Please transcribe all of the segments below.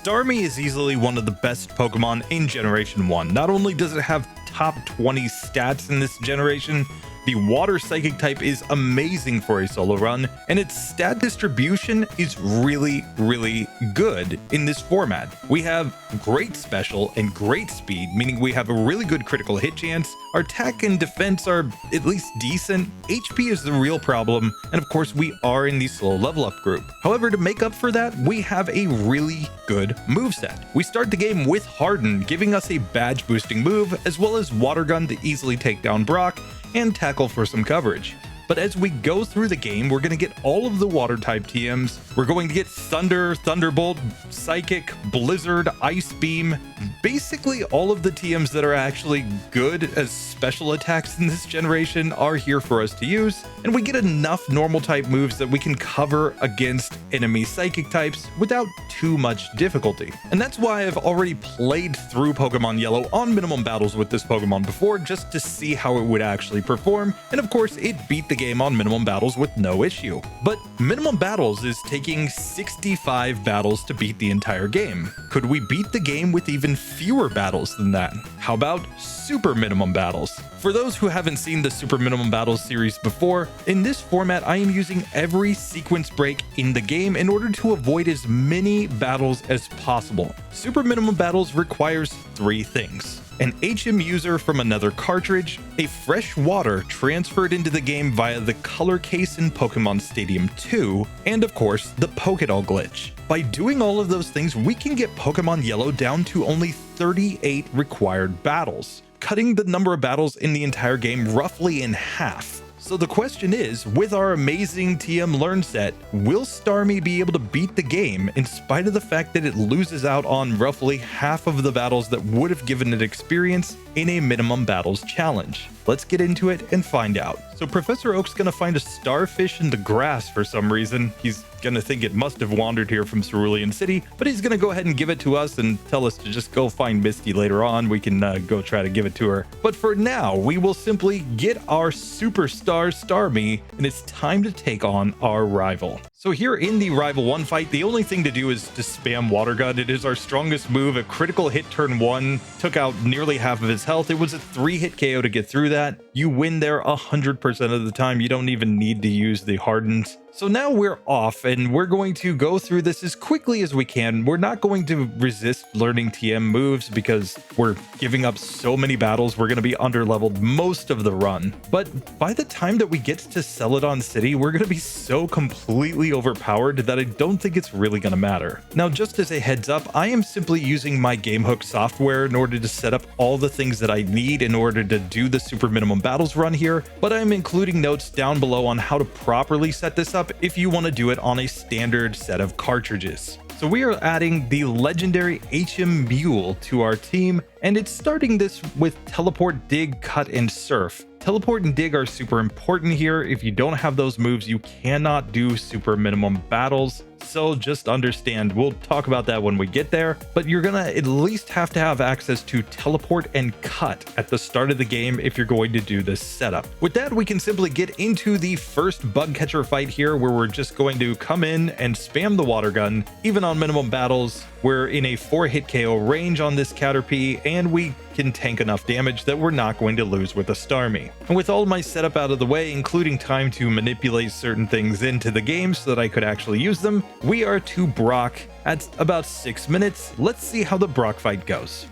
Starmie is easily one of the best Pokemon in Generation 1. Not only does it have top 20 stats in this generation, the water psychic type is amazing for a solo run, and its stat distribution is really good in this format. We have great special and great speed, meaning we have a really good critical hit chance. Our attack and defense are at least decent. HP is the real problem, and of course we are in the slow level up group. However, to make up for that, we have a really good moveset. We start the game with Harden, giving us a badge boosting move, as well as Water Gun to easily take down Brock, and Tackle for some coverage. But as we go through the game, we're going to get all of the water type TMs. We're going to get Thunder, Thunderbolt, Psychic, Blizzard, Ice Beam, basically all of the TMs that are actually good as special attacks in this generation are here for us to use, and we get enough normal type moves that we can cover against enemy psychic types without too much difficulty. And that's why I've already played through Pokemon Yellow on minimum battles with this Pokemon before, just to see how it would actually perform, and of course it beat the game on minimum battles with no issue. But minimum battles is taking 65 battles to beat the entire game. Could we beat the game with even fewer battles than that? How about super minimum battles? For those who haven't seen the super minimum battles series before, in this format I am using every sequence break in the game in order to avoid as many battles as possible. Super minimum battles requires 3 things: an HM user from another cartridge, a fresh water transferred into the game via the color case in Pokemon Stadium 2, and of course the Pokédoll glitch. By doing all of those things, we can get Pokemon Yellow down to only 38 required battles, cutting the number of battles in the entire game roughly in half. So the question is, with our amazing TM learn set, will Starmie be able to beat the game in spite of the fact that it loses out on roughly half of the battles that would have given it experience in a minimum battles challenge? Let's get into it and find out. So Professor Oak's gonna find a starfish in the grass for some reason. He's gonna think it must have wandered here from Cerulean City, but he's gonna go ahead and give it to us and tell us to just go find Misty later on. We can go try to give it to her. But for now, we will simply get our superstar Starmie, and it's time to take on our rival. So here in the Rival 1 fight, the only thing to do is to spam Water Gun. It is our strongest move. A critical hit turn 1 took out nearly half of his health. It was a 3-hit KO to get through that. You win there 100% of the time. You don't even need to use the Hardens. So now we're off, and we're going to go through this as quickly as we can. We're not going to resist learning TM moves because we're giving up so many battles. We're going to be underleveled most of the run. But by the time that we get to Celadon City, we're going to be so completely overpowered that I don't think it's really going to matter. Now, just as a heads up, I am simply using my GameHook software in order to set up all the things that I need in order to do the super minimum battles run here, but I'm including notes down below on how to properly set this up if you want to do it on a standard set of cartridges. So we are adding the legendary HM Mule to our team, and it's starting this with Teleport, Dig, Cut, and Surf. Teleport and Dig are super important here. If you don't have those moves, you cannot do super minimum battles. So just understand, we'll talk about that when we get there, but you're gonna at least have to have access to Teleport and Cut at the start of the game if you're going to do this setup. With that, we can simply get into the first bug catcher fight here, where we're just going to come in and spam the Water Gun. Even on minimum battles, we're in a 4-hit KO range on this Caterpie, and we can tank enough damage that we're not going to lose with a Starmie. And with all my setup out of the way, including time to manipulate certain things into the game so that I could actually use them, we are to Brock at about 6 minutes. Let's see how the Brock fight goes.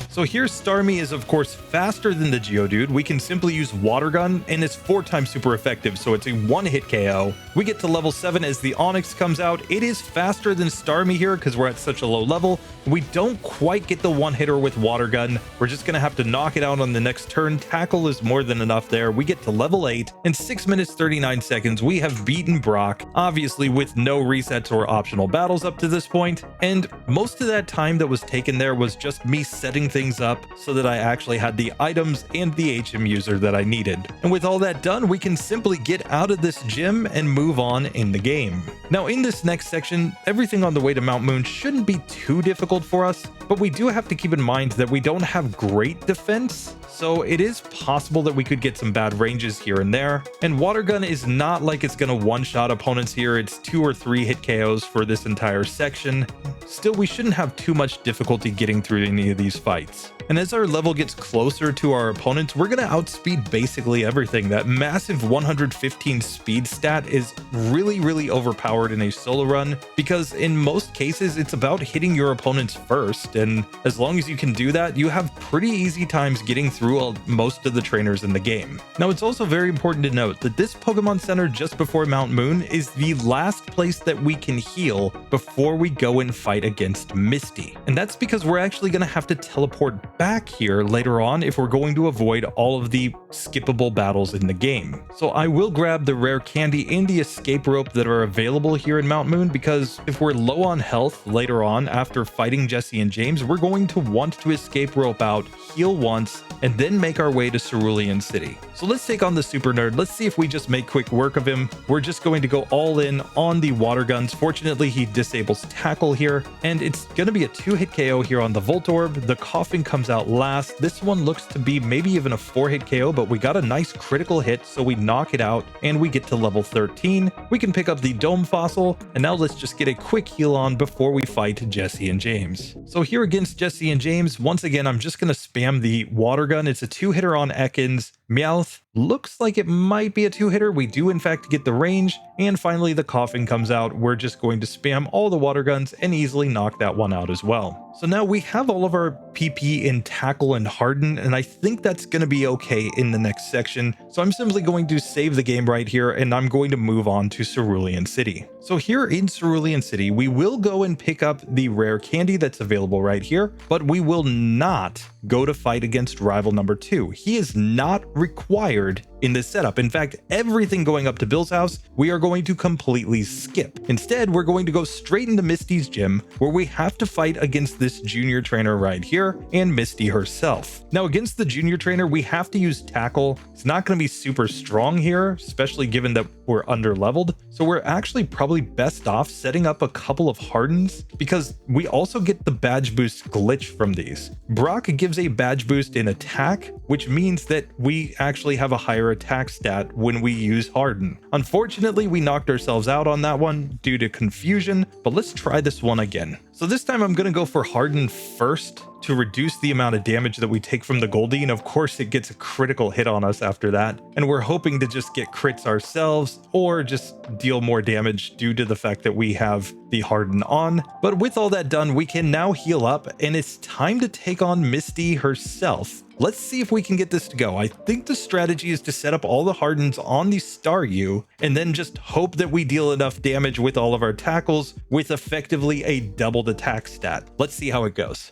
So here Starmie is of course faster than the Geodude. We can simply use Water Gun, and it's 4 times super effective, so it's a 1-hit KO. We get to level 7 as the Onix comes out. It is faster than Starmie here because we're at such a low level. We don't quite get the 1-hitter with Water Gun. We're just gonna have to knock it out on the next turn. Tackle is more than enough there. We get to level 8. In 6 minutes 39 seconds, we have beaten Brock, obviously with no resets or optional battles up to this point. And most of that time that was taken there was just me setting things things up so that I actually had the items and the HM user that I needed. And with all that done, we can simply get out of this gym and move on in the game. Now in this next section, everything on the way to Mount Moon shouldn't be too difficult for us, but we do have to keep in mind that we don't have great defense, so it is possible that we could get some bad ranges here and there. And Water Gun is not like it's going to one-shot opponents here. It's 2 or 3 hit KOs for this entire section. Still, we shouldn't have too much difficulty getting through any of these fights. And as our level gets closer to our opponents, we're going to outspeed basically everything. That massive 115 speed stat is really overpowered in a solo run, because in most cases, it's about hitting your opponents first. And as long as you can do that, you have pretty easy times getting through most of the trainers in the game. Now, it's also very important to note that this Pokemon Center just before Mount Moon is the last place that we can heal before we go and fight against Misty. And that's because we're actually going to have to teleport back here later on if we're going to avoid all of the skippable battles in the game. So I will grab the rare candy and the escape rope that are available here in Mount Moon, because if we're low on health later on after fighting Jesse and James, we're going to want to escape rope out, heal once, and then make our way to Cerulean City. So let's take on the super nerd. Let's see if we just make quick work of him. We're just going to go all in on the water guns. Fortunately, he disables tackle here, and it's going to be a 2-hit KO here on the Voltorb. The coughing comes out last. This one looks to be maybe even a 4-hit KO, but we got a nice critical hit, so we knock it out and we get to level 13. We can pick up the Dome Fossil, and now let's just get a quick heal on before we fight Jesse and James. So here against Jesse and James, once again, I'm just going to spam the water gun. It's a 2-hitter on Ekans. Meowth looks like it might be a 2-hitter. We do in fact get the range, and finally the coughing comes out. We're just going to spam all the water guns and easily knock that one out as well. So now we have all of our PP in Tackle and Harden, and I think that's going to be okay in the next section. So I'm simply going to save the game right here, and I'm going to move on to Cerulean City. So here in Cerulean City, we will go and pick up the rare candy that's available right here, but we will not go to fight against rival number 2. He is not required in this setup. In fact, everything going up to Bill's house, we are going to completely skip. Instead, we're going to go straight into Misty's gym, where we have to fight against this junior trainer right here and Misty herself. Now, against the junior trainer, we have to use Tackle. It's not going to be super strong here, especially given that we're under leveled. So we're actually probably best off setting up a couple of Hardens, because we also get the badge boost glitch from these. Brock gives a badge boost in attack, which means that we actually have a higher attack stat when we use Harden. Unfortunately, we knocked ourselves out on that one due to confusion, but let's try this one again. So this time I'm going to go for Harden first to reduce the amount of damage that we take from the Goldie, and of course it gets a critical hit on us after that, and we're hoping to just get crits ourselves or just deal more damage due to the fact that we have the Harden on. But with all that done, we can now heal up, and it's time to take on Misty herself. Let's see if we can get this to go. I think the strategy is to set up all the Hardens on the Staryu and then just hope that we deal enough damage with all of our tackles with effectively a doubled attack stat. Let's see how it goes.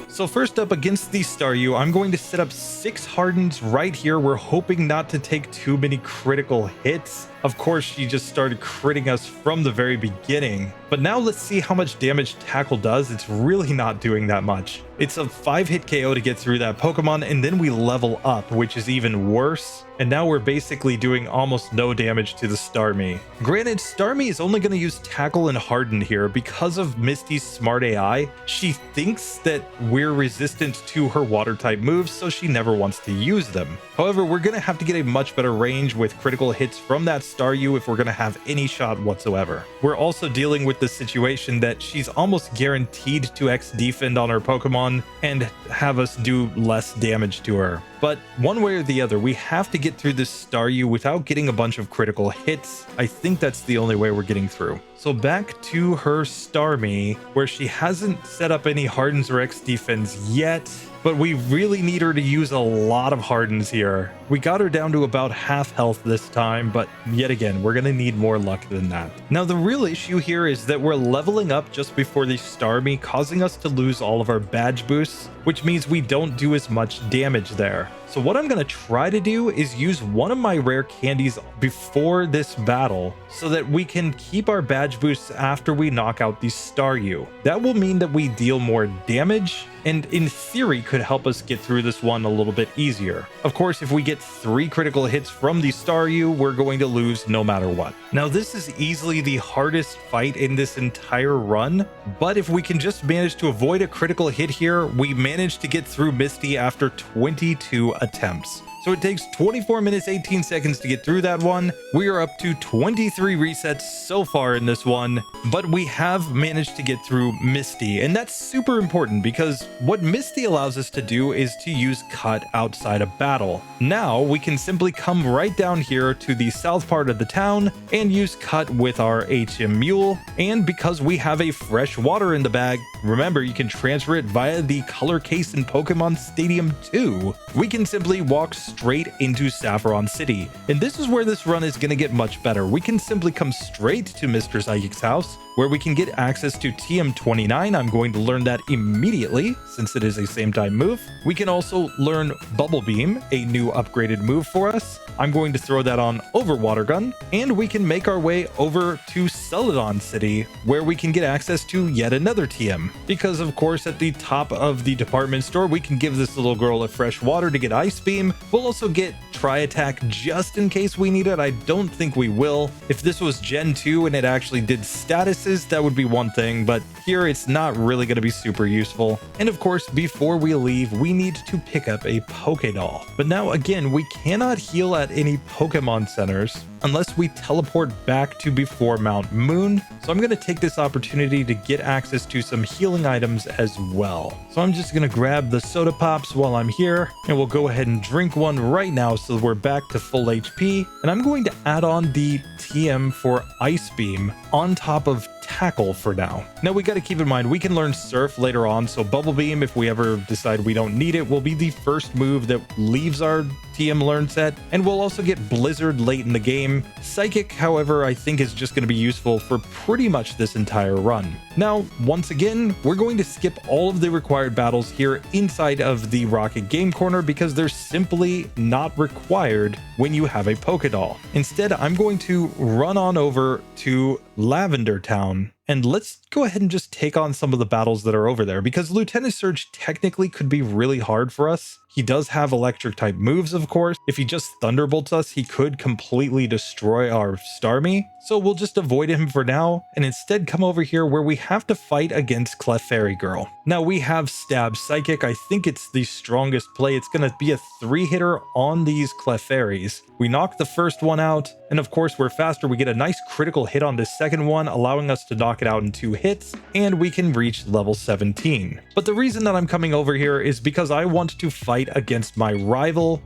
So first up against the Staryu, I'm going to set up 6 Hardens right here. We're hoping not to take too many critical hits. Of course, she just started critting us from the very beginning. But now let's see how much damage Tackle does. It's really not doing that much. It's a 5-hit KO to get through that Pokemon, and then we level up, which is even worse. And now we're basically doing almost no damage to the Starmie. Granted, Starmie is only going to use Tackle and Harden here because of Misty's smart AI. She thinks that we're resistant to her water-type moves, so she never wants to use them. However, we're going to have to get a much better range with critical hits from that Staryu if we're going to have any shot whatsoever. We're also dealing with the situation that she's almost guaranteed to X-defend on her Pokemon and have us do less damage to her. But one way or the other, we have to get through this Staryu without getting a bunch of critical hits. I think that's the only way we're getting through. So back to her Starmie, where she hasn't set up any Hardens or X-defense yet, but we really need her to use a lot of Hardens here. We got her down to about half health this time, but yet again, we're going to need more luck than that. Now, the real issue here is that we're leveling up just before the Starmie, causing us to lose all of our badge boosts, which means we don't do as much damage there. So what I'm going to try to do is use one of my rare candies before this battle so that we can keep our badge boosts after we knock out the Staryu. That will mean that we deal more damage and in theory could help us get through this one a little bit easier. Of course, if we get 3 critical hits from the Staryu, we're going to lose no matter what. Now, this is easily the hardest fight in this entire run, but if we can just manage to avoid a critical hit here, we managed to get through Misty after 22 attempts. So it takes 24 minutes, 18 seconds to get through that one. We are up to 23 resets so far in this one, but we have managed to get through Misty. And that's super important because what Misty allows us to do is to use cut outside of battle. Now we can simply come right down here to the south part of the town and use cut with our HM mule. And because we have a fresh water in the bag, remember you can transfer it via the color case in Pokemon Stadium 2. We can simply walk straight into Saffron City. And this is where this run is going to get much better. We can simply come straight to Mr. Psychic's house, where we can get access to TM29. I'm going to learn that immediately since it is a same time move. We can also learn Bubble Beam, a new upgraded move for us. I'm going to throw that on over Water Gun, and we can make our way over to Celadon City, where we can get access to yet another TM. Because of course, at the top of the department store, we can give this little girl a fresh water to get Ice Beam. We'll also get Tri Attack just in case we need it. I don't think we will. If this was Gen 2 and it actually did statuses, that would be one thing, but here it's not really going to be super useful. And of course, before we leave, we need to pick up a Pokédoll. But now again, we cannot heal at any Pokemon centers unless we teleport back to before Mount Moon. So I'm going to take this opportunity to get access to some healing items as well. So I'm just going to grab the soda pops while I'm here, and we'll go ahead and drink one right now so we're back to full HP. And I'm going to add on the TM for Ice Beam on top of Tackle for now. Now we got to keep in mind we can learn Surf later on, so Bubble Beam, if we ever decide we don't need it, will be the first move that leaves our TM learn set, and we'll also get Blizzard late in the game. Psychic, however, I think is just going to be useful for pretty much this entire run. Now, once again, we're going to skip all of the required battles here inside of the Rocket Game Corner because they're simply not required when you have a Pokédoll. Instead, I'm going to run on over to Lavender Town, and let's go ahead and just take on some of the battles that are over there, because Lieutenant Surge technically could be really hard for us. He does have electric type moves, of course. If he just thunderbolts us, he could completely destroy our Starmie. So we'll just avoid him for now and instead come over here where we have to fight against Clefairy Girl. Now we have Stab Psychic. I think it's the strongest play. It's going to be a 3-hitter on these Clefairies. We knock the first one out, and of course we're faster. We get a nice critical hit on this second one, allowing us to knock it out in 2 hits, and we can reach level 17. But the reason that I'm coming over here is because I want to fight against my rival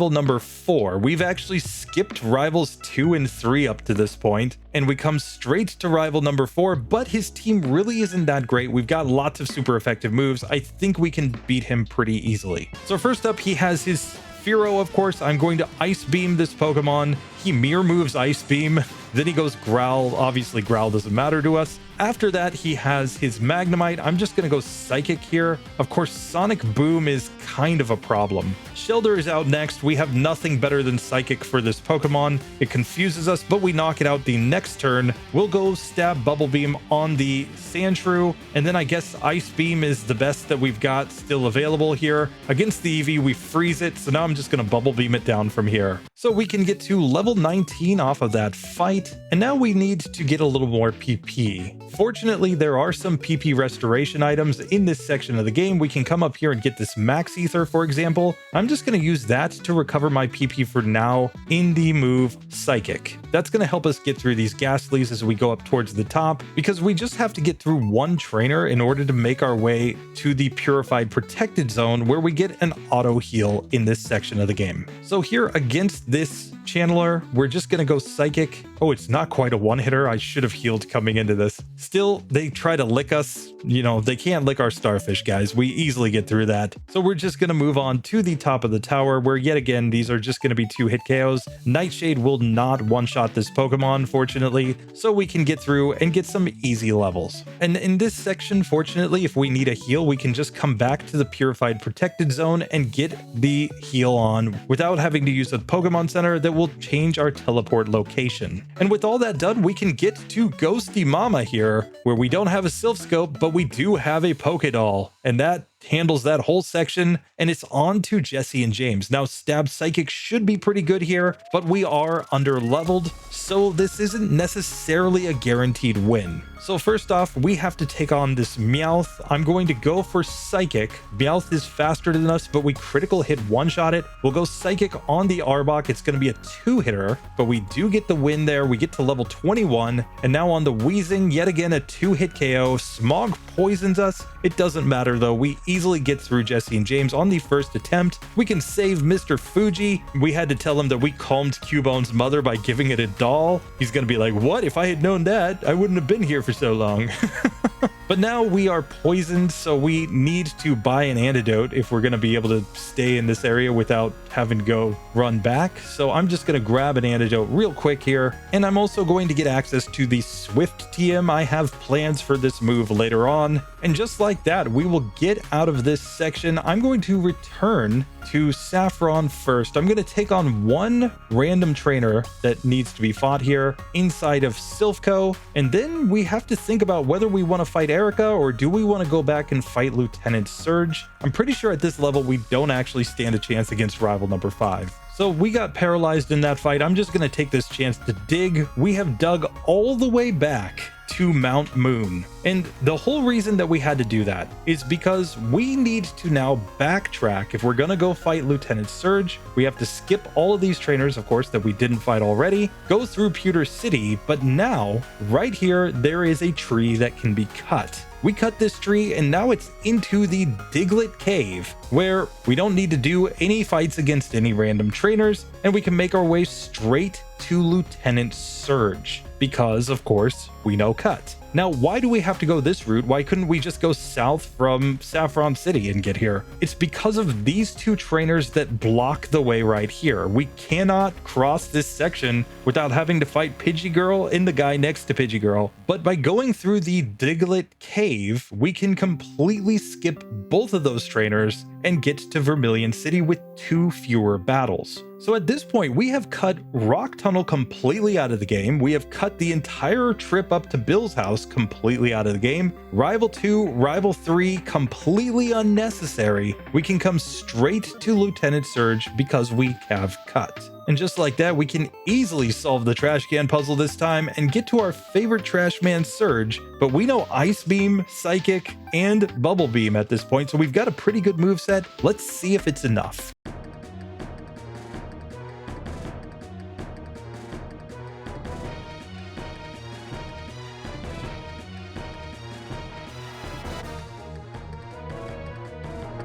number 4. We've actually skipped rivals 2 and 3 up to this point, and we come straight to rival number 4, but his team really isn't that great. We've got lots of super effective moves. I think we can beat him pretty easily. So first up, he has his Fearow, of course. I'm going to Ice Beam this Pokemon. He mirror moves Ice Beam. Then he goes Growl. Obviously, Growl doesn't matter to us. After that, he has his Magnemite. I'm just going to go Psychic here. Of course, Sonic Boom is kind of a problem. Shellder is out next. We have nothing better than Psychic for this Pokemon. It confuses us, but we knock it out the next turn. We'll go Stab Bubble Beam on the Sandshrew, and then I guess Ice Beam is the best that we've got still available here. Against the Eevee, we freeze it, so now I'm just going to Bubble Beam it down from here. So we can get to level 19 off of that fight, and now we need to get a little more PP. Fortunately, there are some PP restoration items in this section of the game. We can come up here and get this Max Ether, for example. I'm just going to use that to recover my PP for now in the move Psychic. That's going to help us get through these Ghastlies as we go up towards the top, because we just have to get through one trainer in order to make our way to the Purified Protected Zone, where we get an auto heal in this section of the game. So here against this channeler, we're just gonna go psychic. Oh, it's not quite a one-hitter. I should have healed coming into this. Still, they try to lick us. You know, they can't lick our starfish, guys. We easily get through that. So we're just gonna move on to the top of the tower, where yet again, these are just gonna be 2-hit KOs. Nightshade will not one-shot this Pokemon, fortunately, so we can get through and get some easy levels. And in this section, fortunately, if we need a heal, we can just come back to the Purified Protected Zone and get the heal on without having to use a Pokemon Center that will change our teleport location. And with all that done, we can get to Ghosty Mama here, where we don't have a Silph Scope, but we do have a Pokédoll, and that handles that whole section, and it's on to Jesse and James. Now, Stab Psychic should be pretty good here, but we are under leveled, so this isn't necessarily a guaranteed win. So first off, we have to take on this Meowth. I'm going to go for Psychic. Meowth is faster than us, but we critical hit one-shot it. We'll go Psychic on the Arbok. It's going to be a 2-hitter, but we do get the win there. We get to level 21, and now on the Weezing, yet again a 2-hit KO. Smog poisons us. It doesn't matter though. We easily get through Jesse and James on the first attempt. We can save Mr. Fuji. We had to tell him that we calmed Cubone's mother by giving it a doll. He's going to be like, what? If I had known that, I wouldn't have been here for so long. But now we are poisoned, so we need to buy an antidote if we're going to be able to stay in this area without having to go run back. So I'm just going to grab an antidote real quick here, and I'm also going to get access to the Swift TM. I have plans for this move later on, and just like that, we will get out of this section. I'm going to return to Saffron first. I'm going to take on one random trainer that needs to be fought here inside of Silphco, and then we have to think about whether we want to fight Erika or do we want to go back and fight Lieutenant Surge. I'm pretty sure at this level we don't actually stand a chance against rival number 5. So we got paralyzed in that fight. I'm just going to take this chance to dig. We have dug all the way back to Mount Moon. And the whole reason that we had to do that is because we need to now backtrack. If we're going to go fight Lieutenant Surge, we have to skip all of these trainers, of course, that we didn't fight already, go through Pewter City, but now, right here, there is a tree that can be cut. We cut this tree and now it's into the Diglett Cave, where we don't need to do any fights against any random trainers, and we can make our way straight to Lieutenant Surge, because of course we know cut. Now, why do we have to go this route? Why couldn't we just go south from Saffron City and get here? It's because of these two trainers that block the way right here. We cannot cross this section without having to fight Pidgey Girl and the guy next to Pidgey Girl. But by going through the Diglett Cave, we can completely skip both of those trainers and get to Vermilion City with 2 fewer battles. So at this point, we have cut Rock Tunnel completely out of the game. We have cut the entire trip up to Bill's house completely out of the game. Rival 2, Rival 3, completely unnecessary. We can come straight to Lieutenant Surge because we have cut. And just like that, we can easily solve the trash can puzzle this time and get to our favorite trash man, Surge. But we know Ice Beam, Psychic, and Bubble Beam at this point, so we've got a pretty good moveset. Let's see if it's enough.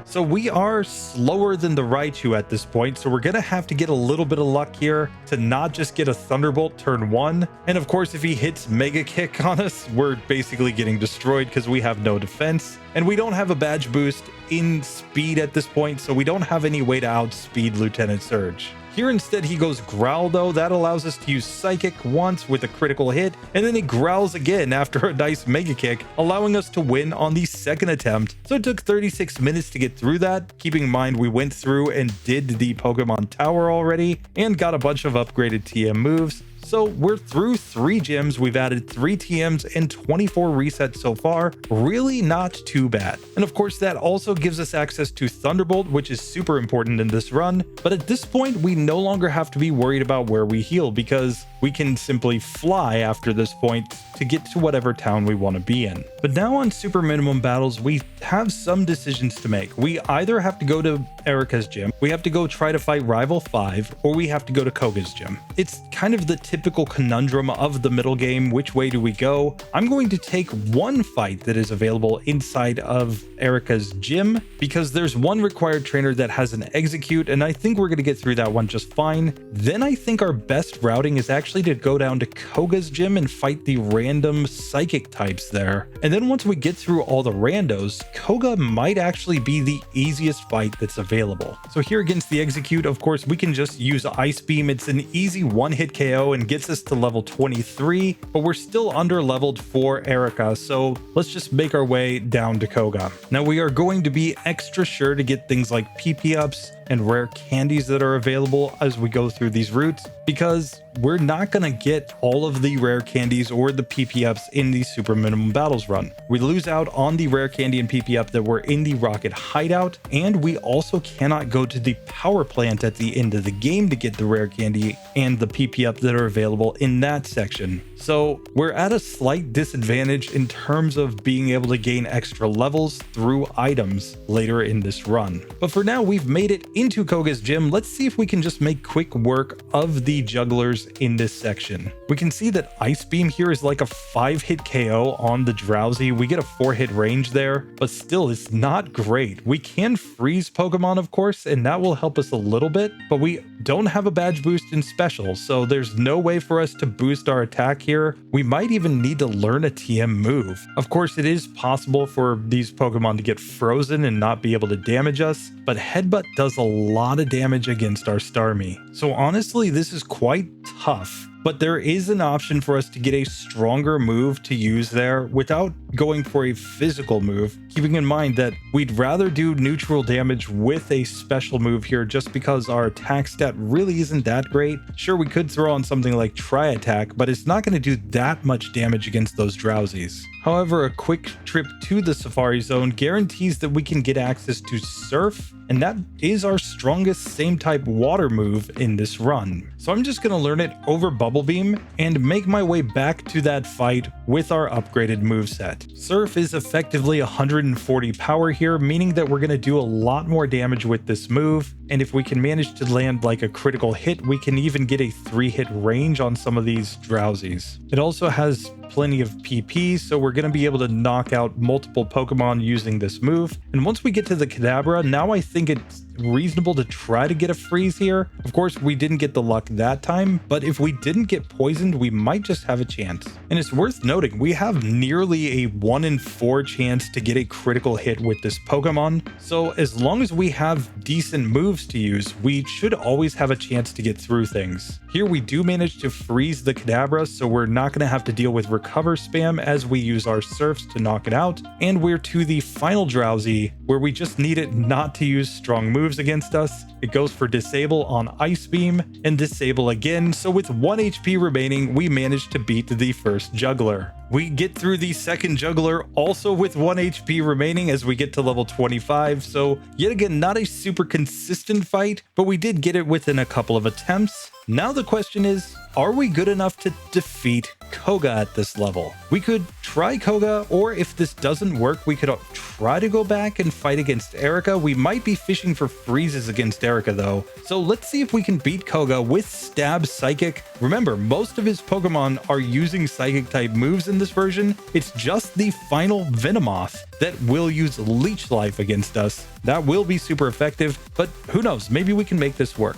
So we are slower than the Raichu at this point, so we're going to have to get a little bit of luck here to not just get a Thunderbolt turn 1. And of course, if he hits Mega Kick on us, we're basically getting destroyed because we have no defense. And we don't have a badge boost in speed at this point, so we don't have any way to outspeed Lieutenant Surge. Here instead he goes Growl though. That allows us to use Psychic once with a critical hit, and then he growls again after a nice Mega Kick, allowing us to win on the second attempt. So it took 36 minutes to get through that, keeping in mind we went through and did the Pokemon Tower already and got a bunch of upgraded TM moves. So we're through 3 gyms, we've added 3 TMs and 24 resets so far. Really not too bad. And of course that also gives us access to Thunderbolt, which is super important in this run. But at this point we no longer have to be worried about where we heal because we can simply fly after this point to get to whatever town we want to be in. But now on super minimum battles, we have some decisions to make. We either have to go to Erika's gym, we have to go try to fight Rival 5, or we have to go to Koga's gym. It's kind of the typical conundrum of the middle game, which way do we go? I'm going to take one fight that is available inside of Erika's gym because there's one required trainer that has an execute, and I think we're going to get through that one just fine. Then I think our best routing is actually to go down to Koga's gym and fight the random psychic types there. And then once we get through all the randos, Koga might actually be the easiest fight that's available. So here against the execute, of course, we can just use Ice Beam. It's an easy one-hit KO and gets us to level 23, but we're still under leveled for Erika, so let's just make our way down to Koga. Now we are going to be extra sure to get things like PP ups and rare candies that are available as we go through these routes, because we're not going to get all of the rare candies or the PP ups in the super minimum battles run. We lose out on the rare candy and PP up that were in the rocket hideout, and we also cannot go to the power plant at the end of the game to get the rare candy and the PP up that are available in that section. So we're at a slight disadvantage in terms of being able to gain extra levels through items later in this run. But for now, we've made it into Koga's gym. Let's see if we can just make quick work of the jugglers in this section. We can see that Ice Beam here is like a 5-hit KO on the Drowsy. We get a 4-hit range there, but still it's not great. We can freeze Pokemon, of course, and that will help us a little bit, but we don't have a badge boost in special, so there's no way for us to boost our attack here. We might even need to learn a TM move. Of course, it is possible for these Pokemon to get frozen and not be able to damage us, but Headbutt does a lot of damage against our Starmie. So honestly, this is quite tough. But there is an option for us to get a stronger move to use there without going for a physical move, keeping in mind that we'd rather do neutral damage with a special move here just because our attack stat really isn't that great. Sure, we could throw on something like Tri Attack, but it's not going to do that much damage against those Drowsies. However, a quick trip to the Safari Zone guarantees that we can get access to Surf, and that is our strongest same type water move in this run. So I'm just going to learn it over Bubble Beam and make my way back to that fight with our upgraded moveset. Surf is effectively 140 power here, meaning that we're going to do a lot more damage with this move, and if we can manage to land like a critical hit, we can even get a 3-hit range on some of these Drowsies. It also has plenty of PP, so we're going to be able to knock out multiple Pokemon using this move. And once we get to the Kadabra, now I think it's reasonable to try to get a freeze here. Of course, we didn't get the luck that time, but if we didn't get poisoned, we might just have a chance. And it's worth noting, we have nearly a 1 in 4 chance to get a critical hit with this Pokemon. So as long as we have decent moves to use, we should always have a chance to get through things. Here we do manage to freeze the Kadabra, so we're not going to have to deal with recover spam as we use our Surfs to knock it out. And we're to the final Drowsy, where we just need it not to use strong moves against us. It goes for disable on Ice Beam and disable again, so with 1 HP remaining, we managed to beat the first juggler. We get through the second juggler also with 1 HP remaining as we get to level 25, so yet again not a super consistent fight, but we did get it within a couple of attempts. Now the question is, are we good enough to defeat Koga at this level? We could try Koga, or if this doesn't work, we could try to go back and fight against Erika. We might be fishing for freezes against Erika though. So let's see if we can beat Koga with Stab Psychic. Remember, most of his Pokemon are using Psychic type moves in this version. It's just the final Venomoth that will use Leech Life against us. That will be super effective, but who knows, maybe we can make this work.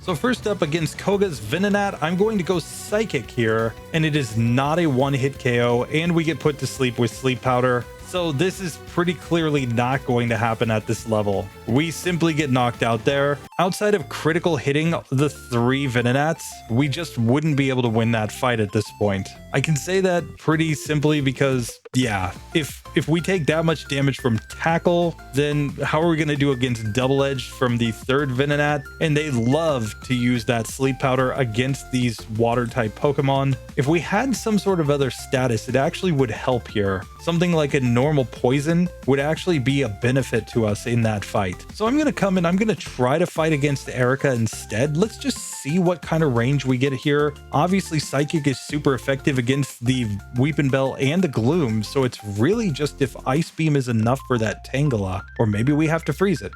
So first up against Koga's Venonat, I'm going to go Psychic here, and it is not a 1-hit KO, and we get put to sleep with Sleep Powder. So this is pretty clearly not going to happen at this level. We simply get knocked out there. Outside of critical hitting the 3 Venonats, we just wouldn't be able to win that fight at this point. I can say that pretty simply because, yeah, if we take that much damage from Tackle, then how are we going to do against Double Edge from the 3rd Venonat? And they love to use that Sleep Powder against these water type Pokemon. If we had some sort of other status, it actually would help here. Something like a normal poison would actually be a benefit to us in that fight. So I'm going to come in, I'm going to try to fight against Erika instead. Let's just see what kind of range we get here. Obviously, Psychic is super effective against the Weeping Bell and the Gloom, so it's really just if Ice Beam is enough for that Tangela, or maybe we have to freeze it.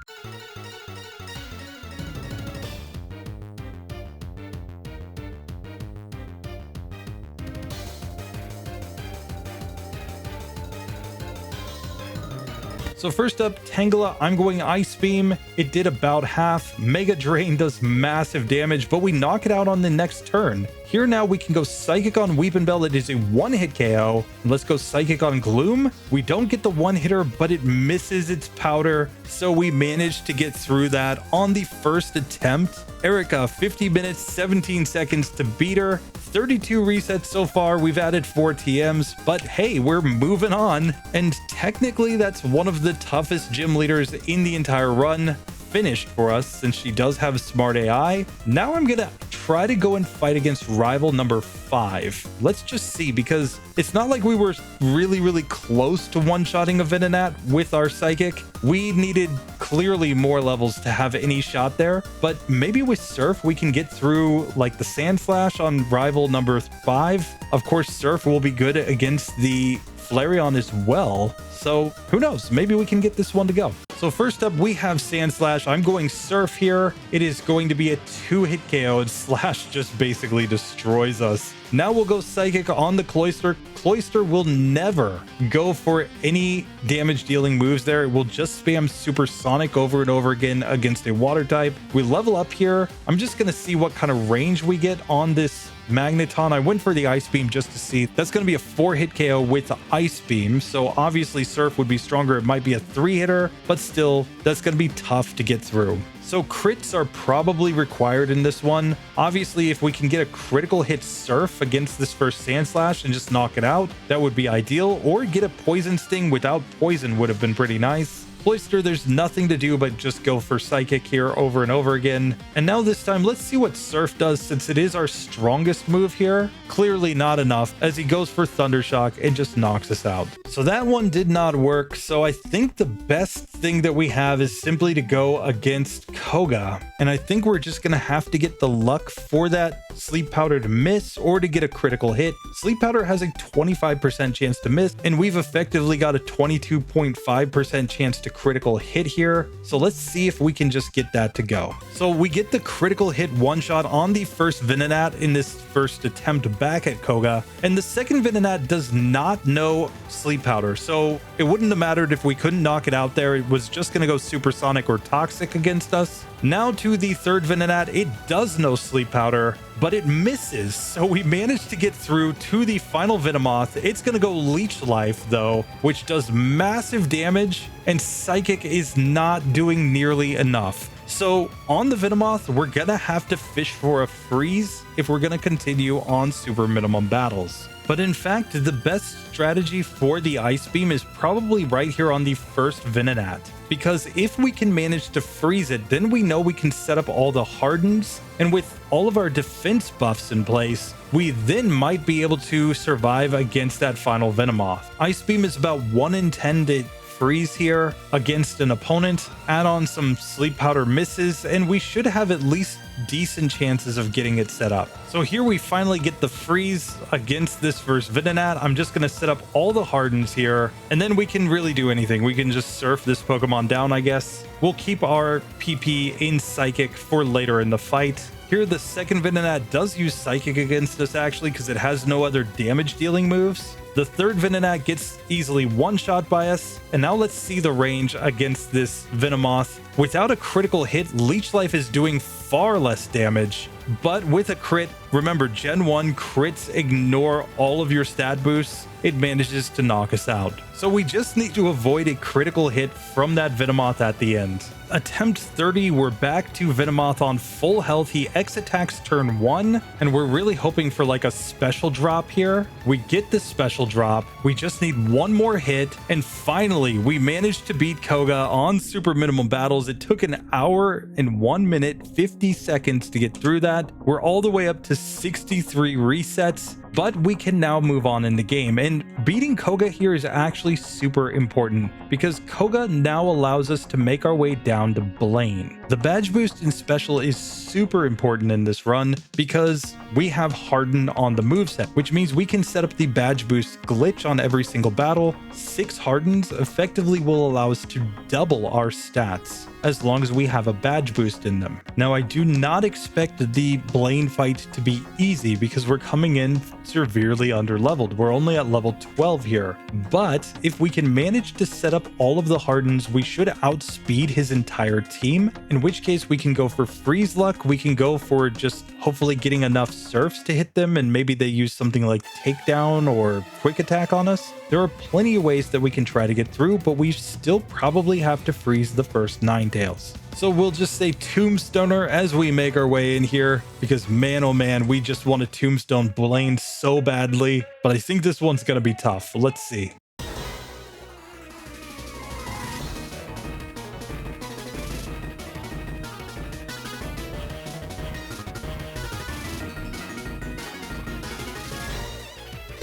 So first up, Tangela, I'm going Ice Beam. It did about half. Mega Drain does massive damage, but we knock it out on the next turn. Here now we can go Psychic on Weeping Bell. It is a one-hit KO. Let's go Psychic on Gloom. We don't get the one-hitter, but it misses its powder, so we managed to get through that on the first attempt. Erika, 50 minutes, 17 seconds to beat her. 32 resets so far. We've added 4 TMs, but hey, we're moving on. And technically, that's one of the toughest gym leaders in the entire run. Finished for us since she does have smart AI. Now I'm gonna try to go and fight against rival number 5. Let's just see, because it's not like we were really close to one-shotting a Venonat with our Psychic. We needed clearly more levels to have any shot there, but maybe with Surf we can get through like the Sand Slash on rival number 5. Of course, Surf will be good against the Flareon as well, so who knows, maybe we can get this one to go. So first up, we have Sand Slash. I'm going Surf here. It is going to be a 2-hit KO, and Slash just basically destroys us. Now we'll go Psychic on the Cloyster. Cloyster will never go for any damage dealing moves there. It will just spam Supersonic over and over again against a water type. We level up here. I'm just going to see what kind of range we get on this Magneton. I went for the Ice Beam just to see. That's going to be a 4-hit KO with the Ice Beam, so obviously Surf would be stronger. It might be a 3-hitter, but still, that's going to be tough to get through. So crits are probably required in this one. Obviously, if we can get a critical hit Surf against this first Sand Slash and just knock it out, that would be ideal, or get a Poison Sting without Poison would have been pretty nice. Cloyster, there's nothing to do but just go for Psychic here over and over again. And now this time, let's see what Surf does, since it is our strongest move here. Clearly not enough, as he goes for Thunder Shock and just knocks us out. So that one did not work. So I think the best thing that we have is simply to go against Koga. And I think we're just going to have to get the luck for that Sleep Powder to miss or to get a critical hit. Sleep Powder has a 25% chance to miss, and we've effectively got a 22.5% chance to critical hit here. So let's see if we can just get that to go. So we get the critical hit one-shot on the first Venonat in this first attempt back at Koga, and the second Venonat does not know Sleep Powder, so it wouldn't have mattered if we couldn't knock it out there. It was just going to go Supersonic or Toxic against us. Now to the third Venonat, it does know Sleep Powder, but it misses, so we managed to get through to the final Venomoth. It's going to go Leech Life though, which does massive damage, and Psychic is not doing nearly enough. So on the Venomoth, we're gonna have to fish for a freeze if we're gonna continue on super minimum battles. But in fact, the best strategy for the Ice Beam is probably right here on the first Venonat, because if we can manage to freeze it, then we know we can set up all the hardens, and with all of our defense buffs in place, we then might be able to survive against that final Venomoth. Ice Beam is about 1 in 10 to freeze here against an opponent. Add on some Sleep Powder misses, and we should have at least decent chances of getting it set up. So here we finally get the freeze against this first Venonat. I'm just going to set up all the hardens here, and then we can really do anything. We can just surf this Pokemon down, I guess. We'll keep our PP in Psychic for later in the fight. Here, the second Venonat does use Psychic against us, actually, because it has no other damage-dealing moves. The third Venonat gets easily one-shot by us, and now let's see the range against this Venomoth. Without a critical hit, Leech Life is doing far less damage, but with a crit, remember, Gen 1 crits ignore all of your stat boosts. It manages to knock us out. So we just need to avoid a critical hit from that Venomoth at the end. Attempt 30, we're back to Venomoth on full health. He X-attacks turn 1, and we're really hoping for like a special drop here. We get the special drop. We just need one more hit, and finally, we managed to beat Koga on super minimum battles. It took an hour and 1 minute, 50 seconds to get through that. We're all the way up to 63 resets. but we can now move on in the game. And beating Koga here is actually super important because Koga now allows us to make our way down to Blaine. The badge boost in special is super important in this run because we have Harden on the moveset, which means we can set up the badge boost glitch on every single battle. 6 Hardens effectively will allow us to double our stats as long as we have a badge boost in them. Now, I do not expect the Blaine fight to be easy because we're coming in severely underleveled. We're only at level 12 here. But if we can manage to set up all of the Hardens, we should outspeed his entire team, in which case we can go for freeze luck. We can go for just hopefully getting enough surfs to hit them, and maybe they use something like takedown or quick attack on us. There are plenty of ways that we can try to get through, but we still probably have to freeze the first 9 tails. So we'll just say Tombstoner as we make our way in here, because man, oh man, we just want to tombstone Blaine so badly, but I think this one's going to be tough. Let's see.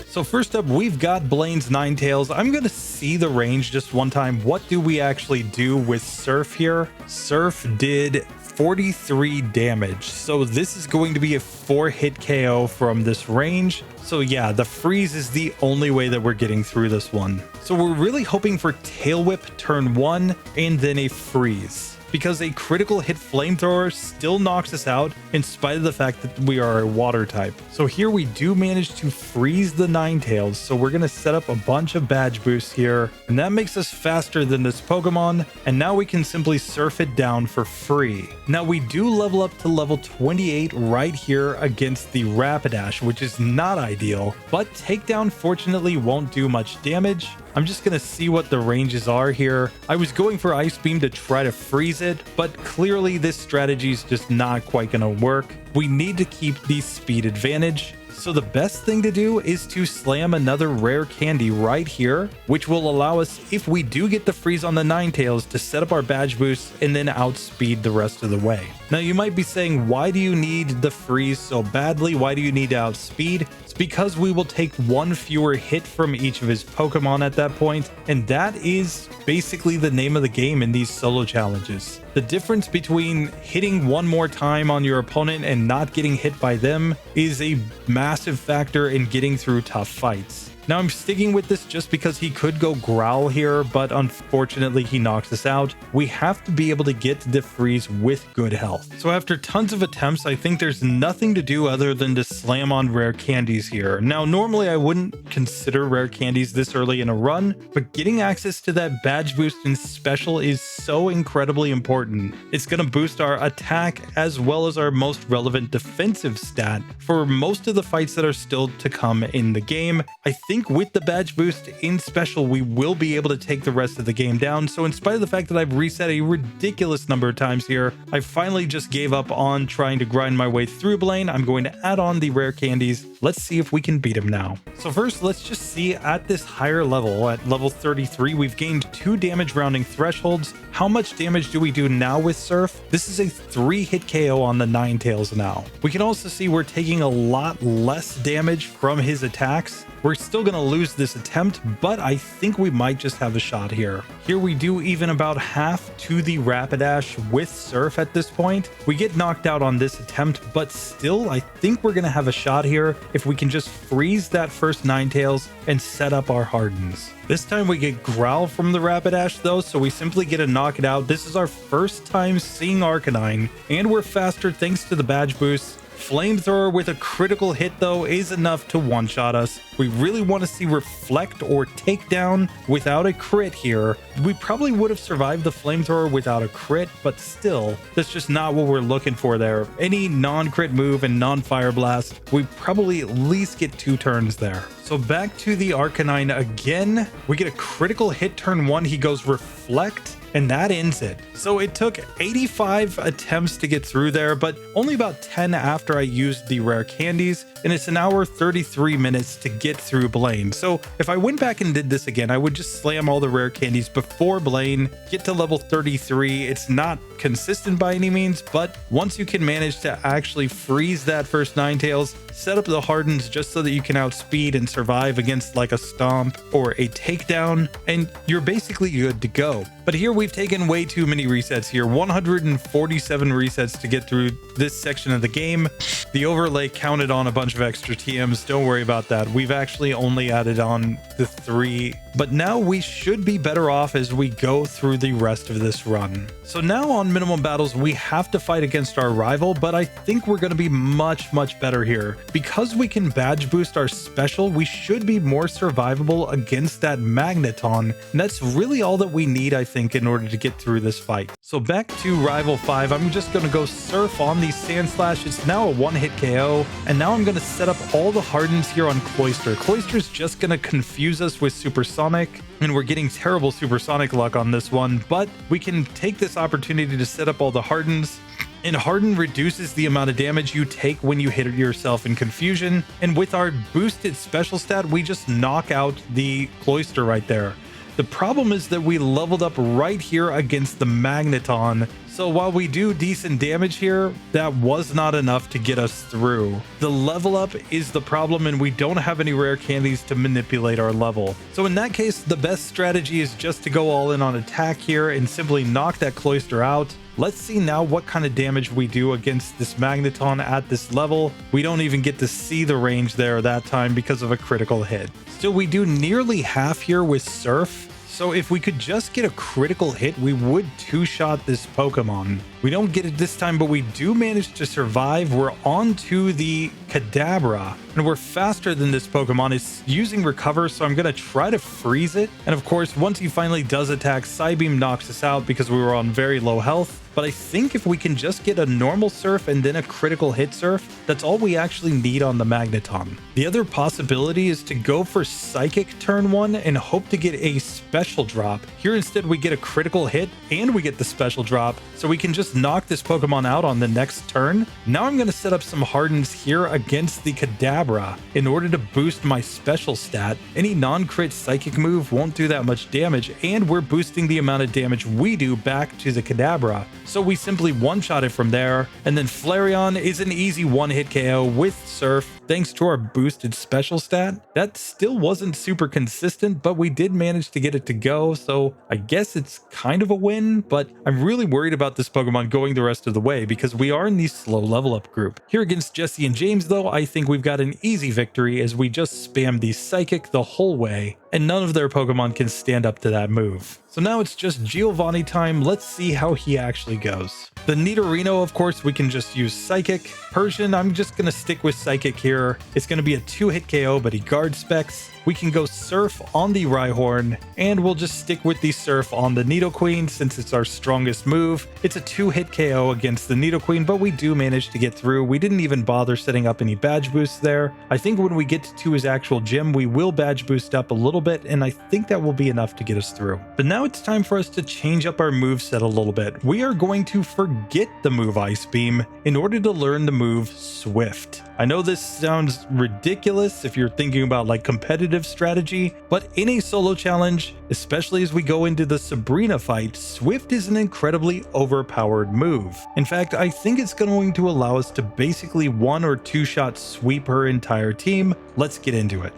So first up, we've got Blaine's Ninetales. I'm going to see the range just one time. What do we actually do with Surf here? Surf did 43 damage. So this is going to be a 4-hit KO from this range. So yeah, the freeze is the only way that we're getting through this one. So we're really hoping for Tail Whip turn 1 and then a freeze, because a critical hit flamethrower still knocks us out in spite of the fact that we are a water type. So here we do manage to freeze the Ninetales, so we're going to set up a bunch of badge boosts here, and that makes us faster than this Pokemon, and now we can simply surf it down for free. Now we do level up to level 28 right here against the Rapidash, which is not ideal, but Takedown fortunately won't do much damage. I'm just going to see what the ranges are here. I was going for Ice Beam to try to freeze it, but clearly this strategy is just not quite going to work. We need to keep the speed advantage. So the best thing to do is to slam another rare candy right here, which will allow us, if we do get the freeze on the Ninetales, to set up our badge boost and then outspeed the rest of the way. Now you might be saying, why do you need the freeze so badly? Why do you need to outspeed? It's because we will take 1 fewer hit from each of his Pokemon at that point, and that is basically the name of the game in these solo challenges. The difference between hitting 1 more time on your opponent and not getting hit by them is a massive factor in getting through tough fights. Now I'm sticking with this just because he could go Growl here, but unfortunately he knocks us out. We have to be able to get the freeze with good health. So after tons of attempts, I think there's nothing to do other than to slam on rare candies here. Now normally I wouldn't consider rare candies this early in a run, but getting access to that badge boost in special is so incredibly important. It's going to boost our attack as well as our most relevant defensive stat for most of the fights that are still to come in the game. I think with the badge boost in special, we will be able to take the rest of the game down. So in spite of the fact that I've reset a ridiculous number of times here, I finally just gave up on trying to grind my way through Blaine. I'm going to add on the rare candies. Let's see if we can beat him now. So first, let's just see at this higher level, at level 33, we've gained 2 damage rounding thresholds. How much damage do we do now with Surf? This is a 3-hit KO on the Ninetales now. We can also see we're taking a lot less damage from his attacks. We're still going to lose this attempt, but I think we might just have a shot here. Here we do even about half to the Rapidash with Surf at this point. We get knocked out on this attempt, but still, I think we're going to have a shot here if we can just freeze that first Ninetales and set up our Hardens. This time we get Growl from the Rapidash though, so we simply get to knock it out. This is our first time seeing Arcanine, and we're faster thanks to the badge boost. Flamethrower with a critical hit though is enough to one-shot us. We really want to see Reflect or Takedown without a crit here. We probably would have survived the Flamethrower without a crit, but still, that's just not what we're looking for there. Any non-crit move and non-Fire Blast, we probably at least get 2 turns there. So back to the Arcanine again. We get a critical hit turn 1. He goes Reflect, and that ends it. So it took 85 attempts to get through there, but only about 10 after I used the rare candies, and it's an hour 33 minutes to get through Blaine. So if I went back and did this again, I would just slam all the rare candies before Blaine, get to level 33. It's not consistent by any means, but once you can manage to actually freeze that first Ninetales, set up the hardens just so that you can outspeed and survive against like a stomp or a takedown, and you're basically good to go. But here we've taken way too many resets here, 147 resets to get through this section of the game. The overlay counted on a bunch of extra TMs, don't worry about that. We've actually only added on the 3, but now we should be better off as we go through the rest of this run. So now on minimum battles, we have to fight against our rival, but I think we're going to be much better here. Because we can badge boost our special, we should be more survivable against that Magneton, and that's really all that we need, I think, in order to get through this fight. So back to Rival 5, I'm just going to go Surf on the Sand Slash. It's now a one-hit KO, and now I'm going to set up all the hardens here on Cloyster. Cloyster's just going to confuse us with Supersonic, and we're getting terrible Supersonic luck on this one, but we can take this opportunity to set up all the hardens. And Harden reduces the amount of damage you take when you hit yourself in confusion. And with our boosted special stat, we just knock out the Cloyster right there. The problem is that we leveled up right here against the Magneton. So while we do decent damage here, that was not enough to get us through. The level up is the problem, and we don't have any rare candies to manipulate our level. So in that case, the best strategy is just to go all in on attack here and simply knock that Cloyster out. Let's see now what kind of damage we do against this Magneton at this level. We don't even get to see the range there that time because of a critical hit. Still, we do nearly half here with Surf. So if we could just get a critical hit, we would two-shot this Pokemon. We don't get it this time, but we do manage to survive. We're on to the Kadabra, and we're faster than this Pokemon. It's using Recover, so I'm going to try to freeze it. And of course, once he finally does attack, Psybeam knocks us out because we were on very low health. But I think if we can just get a normal Surf and then a critical hit Surf, that's all we actually need on the Magneton. The other possibility is to go for Psychic turn 1 and hope to get a special drop. Here instead we get a critical hit and we get the special drop, so we can just knock this Pokemon out on the next turn. Now I'm going to set up some hardens here against the Kadabra in order to boost my special stat. Any non-crit Psychic move won't do that much damage, and we're boosting the amount of damage we do back to the Kadabra. So we simply one-shot it from there, and then Flareon is an easy one-hit KO with Surf thanks to our boosted special stat. That still wasn't super consistent, but we did manage to get it to go, so I guess it's kind of a win, but I'm really worried about this Pokemon going the rest of the way because we are in the slow level up group. Here against Jesse and James though, I think we've got an easy victory as we just spam the Psychic the whole way, and none of their Pokemon can stand up to that move. So now it's just Giovanni time. Let's see how he actually goes. The Nidorino, of course, we can just use Psychic. Persian, I'm just going to stick with Psychic here. It's going to be a 2-hit KO, but he guard specs. We can go Surf on the Rhyhorn, and we'll just stick with the Surf on the Nidoqueen since it's our strongest move. It's a 2-hit KO against the Nidoqueen, but we do manage to get through. We didn't even bother setting up any badge boosts there. I think when we get to his actual gym, we will badge boost up a little bit, and I think that will be enough to get us through. But now it's time for us to change up our moveset a little bit. We are going to forget the move Ice Beam in order to learn the move Swift. I know this sounds ridiculous if you're thinking about like competitive strategy, but in a solo challenge, especially as we go into the Sabrina fight, Swift is an incredibly overpowered move. In fact, I think it's going to allow us to basically 1 or 2 shot sweep her entire team. Let's get into it.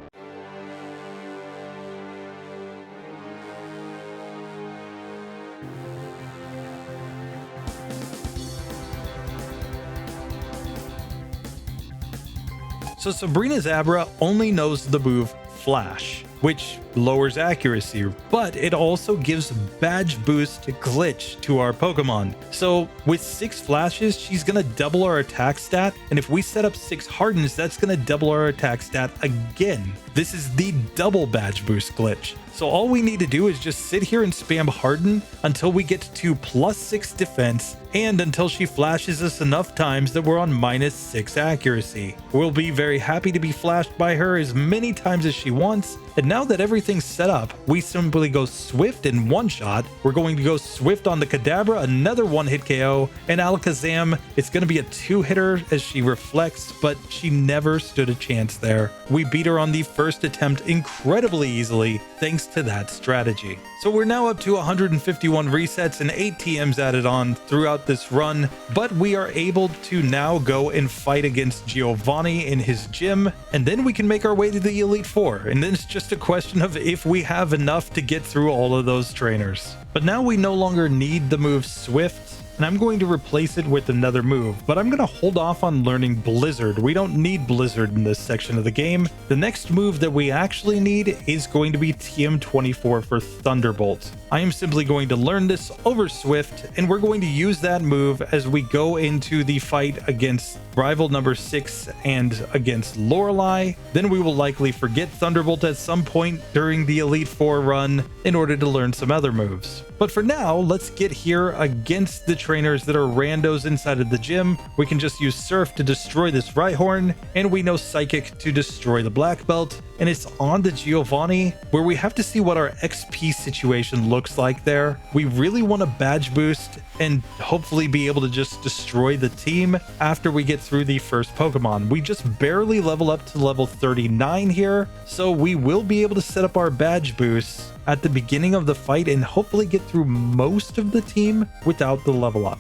So Sabrina's Abra only knows the move Flash, which lowers accuracy, but it also gives badge boost glitch to our Pokemon. So with 6 flashes, she's gonna double our attack stat, and if we set up 6 hardens, that's gonna double our attack stat again. This is the double badge boost glitch. So all we need to do is just sit here and spam harden until we get to +6 defense, and until she flashes us enough times that we're on -6 accuracy. We'll be very happy to be flashed by her as many times as she wants, And now that everything's set up, we simply go Swift in one shot. We're going to go Swift on the Kadabra, another one-hit KO, and Alakazam, it's going to be a two-hitter as she reflects, but she never stood a chance there. We beat her on the first attempt incredibly easily thanks to that strategy. So we're now up to 151 resets and 8 TMs added on throughout this run, but we are able to now go and fight against Giovanni in his gym, and then we can make our way to the Elite Four, and then it's just a question of if we have enough to get through all of those trainers. But now we no longer need the move Swift, and I'm going to replace it with another move, but I'm going to hold off on learning Blizzard. We don't need Blizzard in this section of the game. The next move that we actually need is going to be TM24 for Thunderbolt. I am simply going to learn this over Swift, and we're going to use that move as we go into the fight against rival number 6 and against Lorelei. Then we will likely forget Thunderbolt at some point during the Elite Four run in order to learn some other moves. But for now, let's get here against the trainers that are randos inside of the gym. We can just use Surf to destroy this Rhyhorn, and we know Psychic to destroy the Black Belt. And it's on to Giovanni, where we have to see what our XP situation looks like there. We really want a badge boost and hopefully be able to just destroy the team after we get through the first Pokemon. We just barely level up to level 39 here, so we will be able to set up our badge boosts at the beginning of the fight and hopefully get through most of the team without the level up.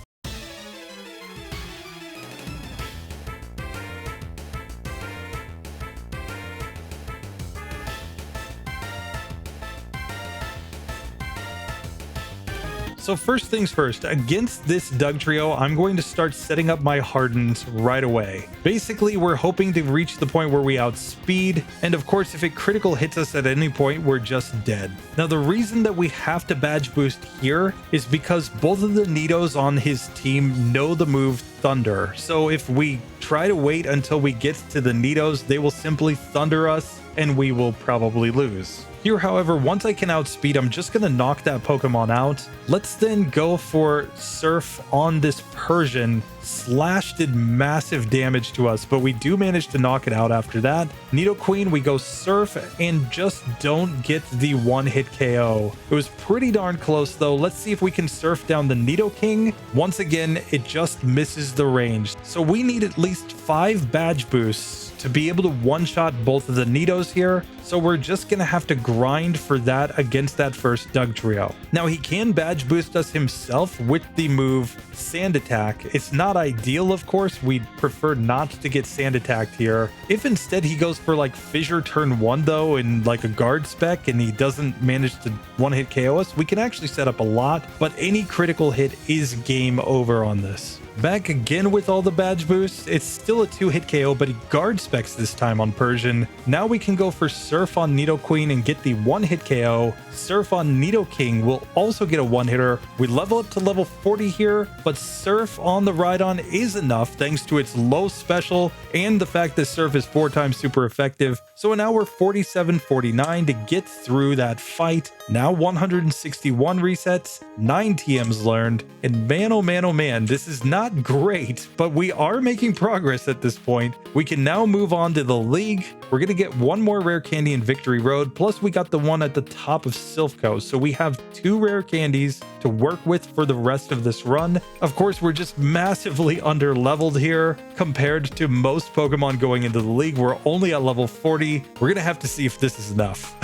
So first things first, against this Doug trio, I'm going to start setting up my Hardens right away. Basically, we're hoping to reach the point where we outspeed, and of course, if it critical hits us at any point, we're just dead. Now, the reason that we have to badge boost here is because both of the Nidos on his team know the move Thunder. So if we try to wait until we get to the Nidos, they will simply Thunder us, and we will probably lose. Here, however, once I can outspeed, I'm just going to knock that Pokemon out. Let's then go for Surf on this Persian. Slash did massive damage to us, but we do manage to knock it out after that. Nidoqueen, we go Surf and just don't get the one-hit KO. It was pretty darn close, though. Let's see if we can Surf down the Nidoking. Once again, it just misses the range. So we need at least 5 badge boosts to be able to one-shot both of the Nidos here, so we're just gonna have to grind for that against that first Doug trio. Now, he can badge boost us himself with the move Sand Attack. It's not ideal, of course. We'd prefer not to get Sand Attacked here. If instead he goes for like Fissure turn 1 though, and like a guard spec, and he doesn't manage to one-hit KO us, we can actually set up a lot, but any critical hit is game over on this. Back again with all the badge boosts. It's still a 2-hit KO, but he guard specs this time on Persian. Now we can go for Surf on Nidoqueen and get the 1-hit KO. Surf on Nidoking will also get a 1-hitter. We level up to level 40 here, but Surf on the Rhydon is enough thanks to its low special and the fact that Surf is 4 times super effective. So now we're 47-49 to get through that fight. Now 161 resets, 9 TMs learned, and man oh man oh man, this is not great, but we are making progress at this point. We can now move on to the league. We're going to get one more rare candy in Victory Road, plus we got the one at the top of Silphco, so we have 2 rare candies to work with for the rest of this run. Of course, we're just massively under leveled here compared to most Pokemon going into the league. We're only at level 40. We're going to have to see if this is enough.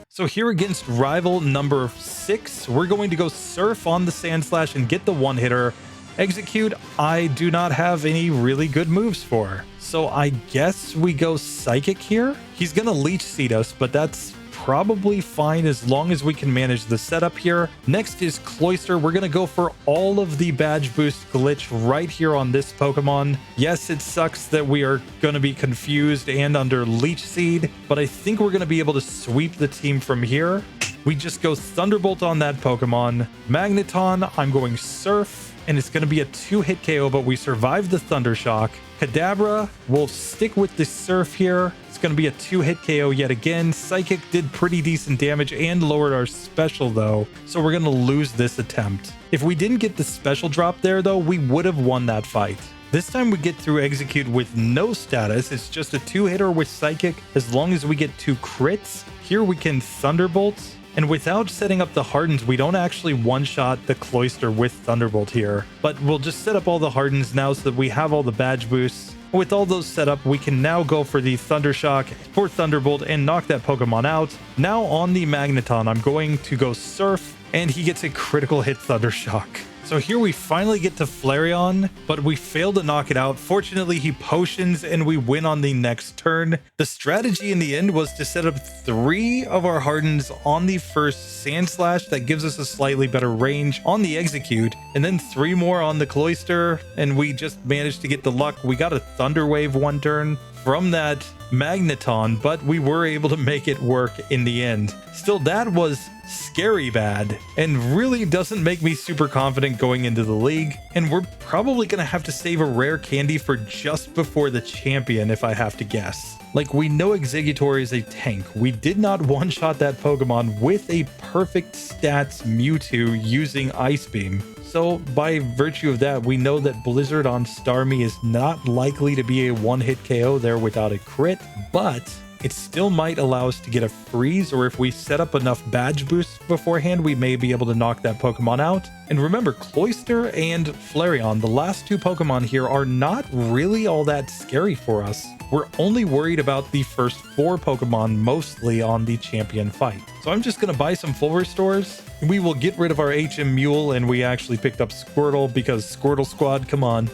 So here against rival number 6, we're going to go Surf on the Sandslash and get the 1-hitter. Execute, I do not have any really good moves for. So I guess we go Psychic here. He's going to Leech Seed us, but that's probably fine as long as we can manage the setup here. Next is Cloyster. We're going to go for all of the badge boost glitch right here on this Pokemon. Yes, it sucks that we are going to be confused and under Leech Seed, but I think we're going to be able to sweep the team from here. We just go Thunderbolt on that Pokemon. Magneton, I'm going Surf, and it's going to be a 2-hit KO, but we survived the Thunder Shock. Kadabra will stick with the Surf here. It's going to be a 2-hit KO yet again. Psychic did pretty decent damage and lowered our special though, so we're going to lose this attempt. If we didn't get the special drop there though, we would have won that fight. This time we get through Execute with no status. It's just a 2-hitter with Psychic as long as we get 2 crits. Here we can Thunderbolt. And without setting up the Hardens, we don't actually one-shot the Cloister with Thunderbolt here. But we'll just set up all the Hardens now so that we have all the badge boosts. With all those set up, we can now go for the Thundershock for Thunderbolt and knock that Pokemon out. Now on the Magneton, I'm going to go Surf, and he gets a critical hit Thundershock. So here we finally get to Flareon, but we fail to knock it out. Fortunately, he potions and we win on the next turn. The strategy in the end was to set up 3 of our Hardens on the first Sandslash that gives us a slightly better range on the Execute, and then 3 more on the Cloister, and we just managed to get the luck. We got a Thunder Wave one turn from that Magneton, but we were able to make it work in the end. Still, that was scary bad and really doesn't make me super confident going into the league, and we're probably gonna have to save a rare candy for just before the champion if I have to guess. Like, we know Exeggutor is a tank. We did not one-shot that Pokemon with a perfect stats Mewtwo using Ice Beam. So by virtue of that, we know that Blizzard on Starmie is not likely to be a one-hit KO there without a crit, but it still might allow us to get a freeze, or if we set up enough badge boosts beforehand, we may be able to knock that Pokemon out. And remember, Cloister and Flareon, the last 2 Pokemon here, are not really all that scary for us. We're only worried about the first 4 Pokemon, mostly on the champion fight. So I'm just going to buy some full restores. We will get rid of our HM Mule, and we actually picked up Squirtle because Squirtle Squad, come on.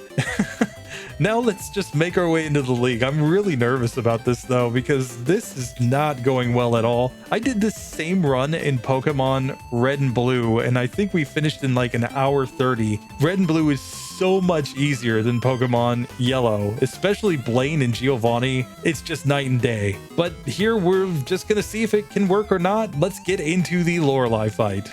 Now let's just make our way into the league. I'm really nervous about this though, because this is not going well at all. I did this same run in Pokemon Red and Blue, and I think we finished in like an hour 30. Red and Blue is so much easier than Pokemon Yellow, especially Blaine and Giovanni. It's just night and day. But here we're just gonna see if it can work or not. Let's get into the Lorelei fight.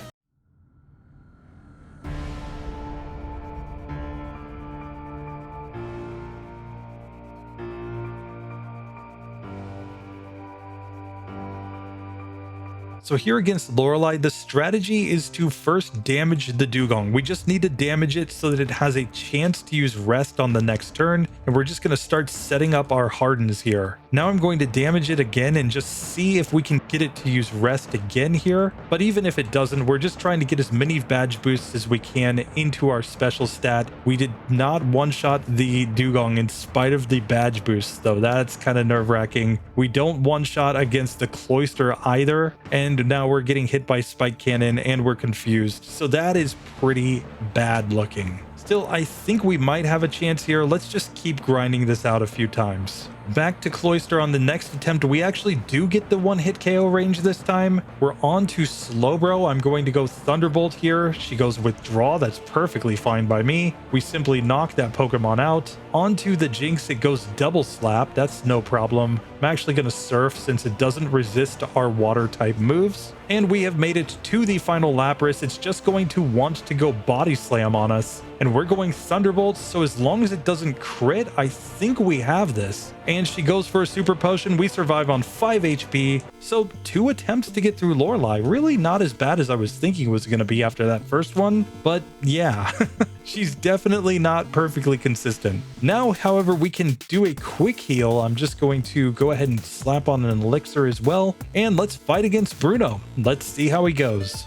So here against Lorelei, the strategy is to first damage the Dugong. We just need to damage it so that it has a chance to use Rest on the next turn, and we're just going to start setting up our Hardens here. Now I'm going to damage it again and just see if we can get it to use Rest again here. But even if it doesn't, we're just trying to get as many badge boosts as we can into our special stat. We did not one-shot the Dugong in spite of the badge boosts, though. That's kind of nerve-wracking. We don't one-shot against the Cloister either, and now we're getting hit by Spike Cannon and we're confused. So that is pretty bad looking. Still, I think we might have a chance here. Let's just keep grinding this out a few times. Back to Cloister on the next attempt. We actually do get the one-hit KO range this time. We're on to Slowbro. I'm going to go Thunderbolt here. She goes Withdraw. That's perfectly fine by me. We simply knock that Pokemon out. Onto the Jinx, it goes Double Slap. That's no problem. I'm actually going to Surf since it doesn't resist our water-type moves. And we have made it to the final Lapras. It's just going to want to go Body Slam on us. And we're going Thunderbolt, so as long as it doesn't crit, I think we have this. And she goes for a Super Potion. We survive on 5 HP. So 2 attempts to get through Lorelei. Really not as bad as I was thinking it was going to be after that first one. But yeah, she's definitely not perfectly consistent. Now, however, we can do a quick heal. I'm just going to go ahead and slap on an Elixir as well. And let's fight against Bruno. Let's see how he goes.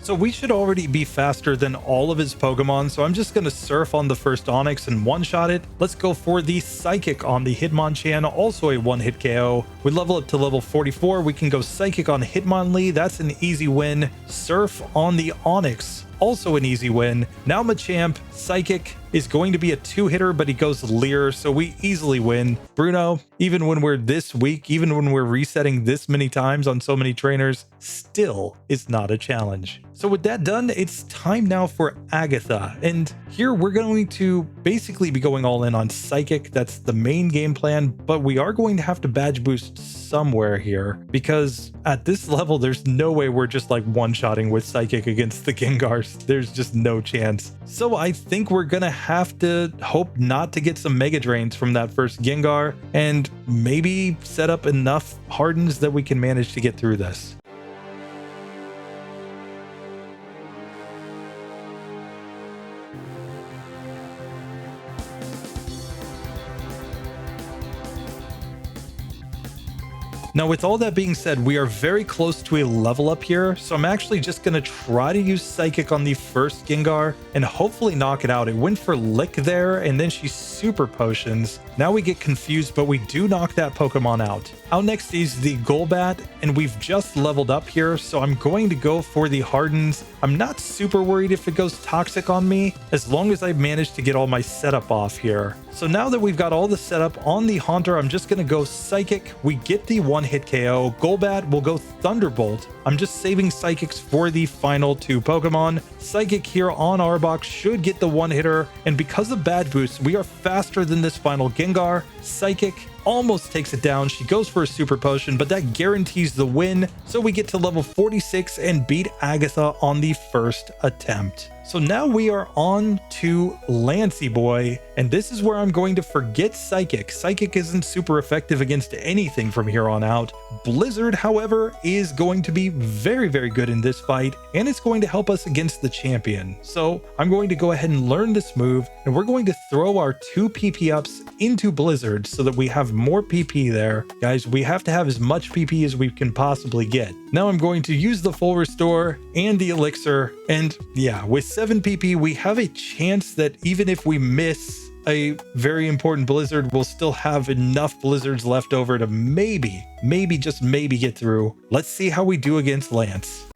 So we should already be faster than all of his Pokemon, so I'm just going to Surf on the first Onix and one-shot it. Let's go for the Psychic on the Hitmonchan, also a one-hit KO. We level up to level 44. We can go Psychic on Hitmonlee. That's an easy win. Surf on the Onix, also an easy win. Now Machamp, Psychic is going to be a 2-hitter, but he goes Leer, so we easily win. Bruno, even when we're this weak, even when we're resetting this many times on so many trainers, still is not a challenge. So with that done, it's time now for Agatha. And here we're going to basically be going all in on Psychic. That's the main game plan, but we are going to have to badge boost somewhere here because at this level, there's no way we're just like one-shotting with Psychic against the Gengars. there's just no chance. So I think we're gonna have to hope not to get some Mega Drains from that first Gengar, and maybe set up enough Hardens that we can manage to get through this. Now, with all that being said, we are very close to a level up here, so I'm actually just going to try to use Psychic on the first Gengar and hopefully knock it out. It went for Lick there, and then she Super Potions. Now we get confused, but we do knock that Pokemon out. Out next is the Golbat, and we've just leveled up here, so I'm going to go for the Hardens. I'm not super worried if it goes Toxic on me, as long as I manage to get all my setup off here. So now that we've got all the setup on the Haunter, I'm just going to go Psychic. We get the one-hit KO. Golbat will go Thunderbolt. I'm just saving Psychics for the final two Pokemon. Psychic here on Arbok should get the one-hitter, and because of Badge Boost, we are faster than this final Gengar. Psychic almost takes it down. She goes for a Super Potion, but that guarantees the win. So we get to level 46 and beat Agatha on the first attempt. So now we are on to Lancey Boy, and this is where I'm going to forget Psychic. Psychic isn't super effective against anything from here on out. Blizzard, however, is going to be very, very good in this fight, and it's going to help us against the champion. So I'm going to go ahead and learn this move, and we're going to throw our 2 PP ups into Blizzard so that we have more PP there. Guys, we have to have as much PP as we can possibly get. Now I'm going to use the full restore and the elixir, and yeah, with 7 PP, we have a chance that even if we miss a very important blizzard, we'll still have enough blizzards left over to maybe, just maybe get through. Let's see how we do against Lance.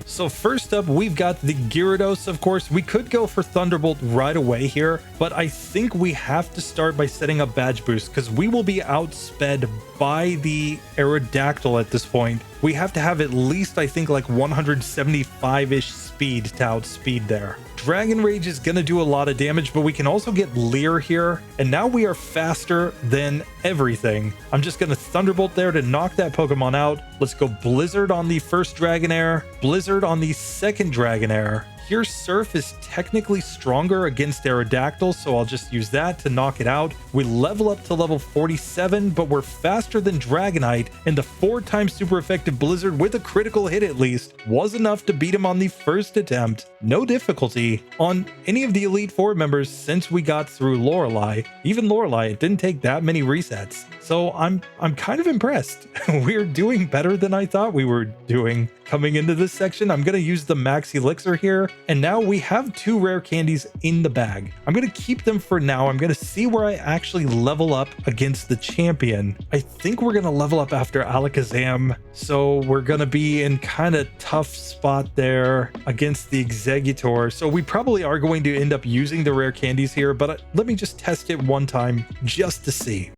So first up, we've got the Gyarados, of course. We could go for Thunderbolt right away here, but I think we have to start by setting up Badge Boost because we will be outsped by the Aerodactyl at this point. We have to have at least, I think, like 175-ish speed to outspeed there. Dragon Rage is going to do a lot of damage, but we can also get Leer here, and now we are faster than everything. I'm just going to Thunderbolt there to knock that Pokemon out. Let's go Blizzard on the first Dragonair, Blizzard on the second Dragonair. Here, Surf is technically stronger against Aerodactyl, so I'll just use that to knock it out. We level up to level 47, but we're faster than Dragonite, and the 4-time super effective Blizzard with a critical hit at least was enough to beat him on the first attempt. No difficulty on any of the Elite Four members since we got through Lorelei. Even Lorelei, it didn't take that many resets. So I'm kind of impressed. We're doing better than I thought we were doing. Coming into this section, I'm going to use the Max Elixir here, and now we have 2 rare candies in the bag. I'm going to keep them for now. I'm going to see where I actually level up against the champion. I think we're going to level up after Alakazam, so we're going to be in kind of tough spot there against the Executor. So we probably are going to end up using the rare candies here, but let me just test it one time just to see.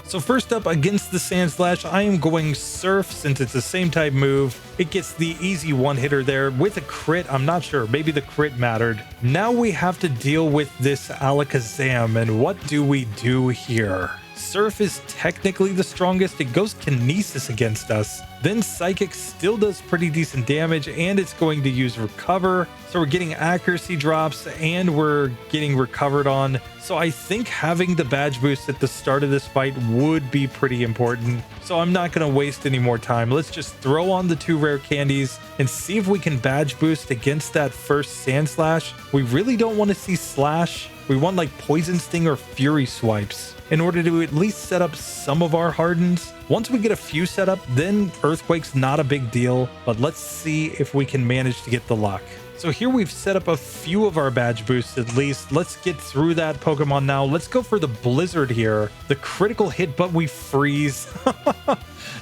So first up against the Sandslash, I am going Surf since it's the same type move. It gets the easy one-hitter there with a crit. I'm not sure. Maybe the crit mattered. Now we have to deal with this Alakazam, and what do we do here? Surf is technically the strongest. It goes Kinesis against us. Then Psychic still does pretty decent damage, and it's going to use Recover. So we're getting accuracy drops, and we're getting recovered on. So I think having the Badge Boost at the start of this fight would be pretty important. So I'm not going to waste any more time. Let's just throw on the 2 rare candies and see if we can Badge Boost against that first Sandslash. We really don't want to see Slash. We want like Poison Sting or Fury Swipes in order to at least set up some of our Hardens. Once we get a few set up, then Earthquake's not a big deal, but let's see if we can manage to get the luck. So here we've set up a few of our badge boosts at least. Let's get through that Pokemon now. Let's go for the Blizzard here. The critical hit, but we freeze.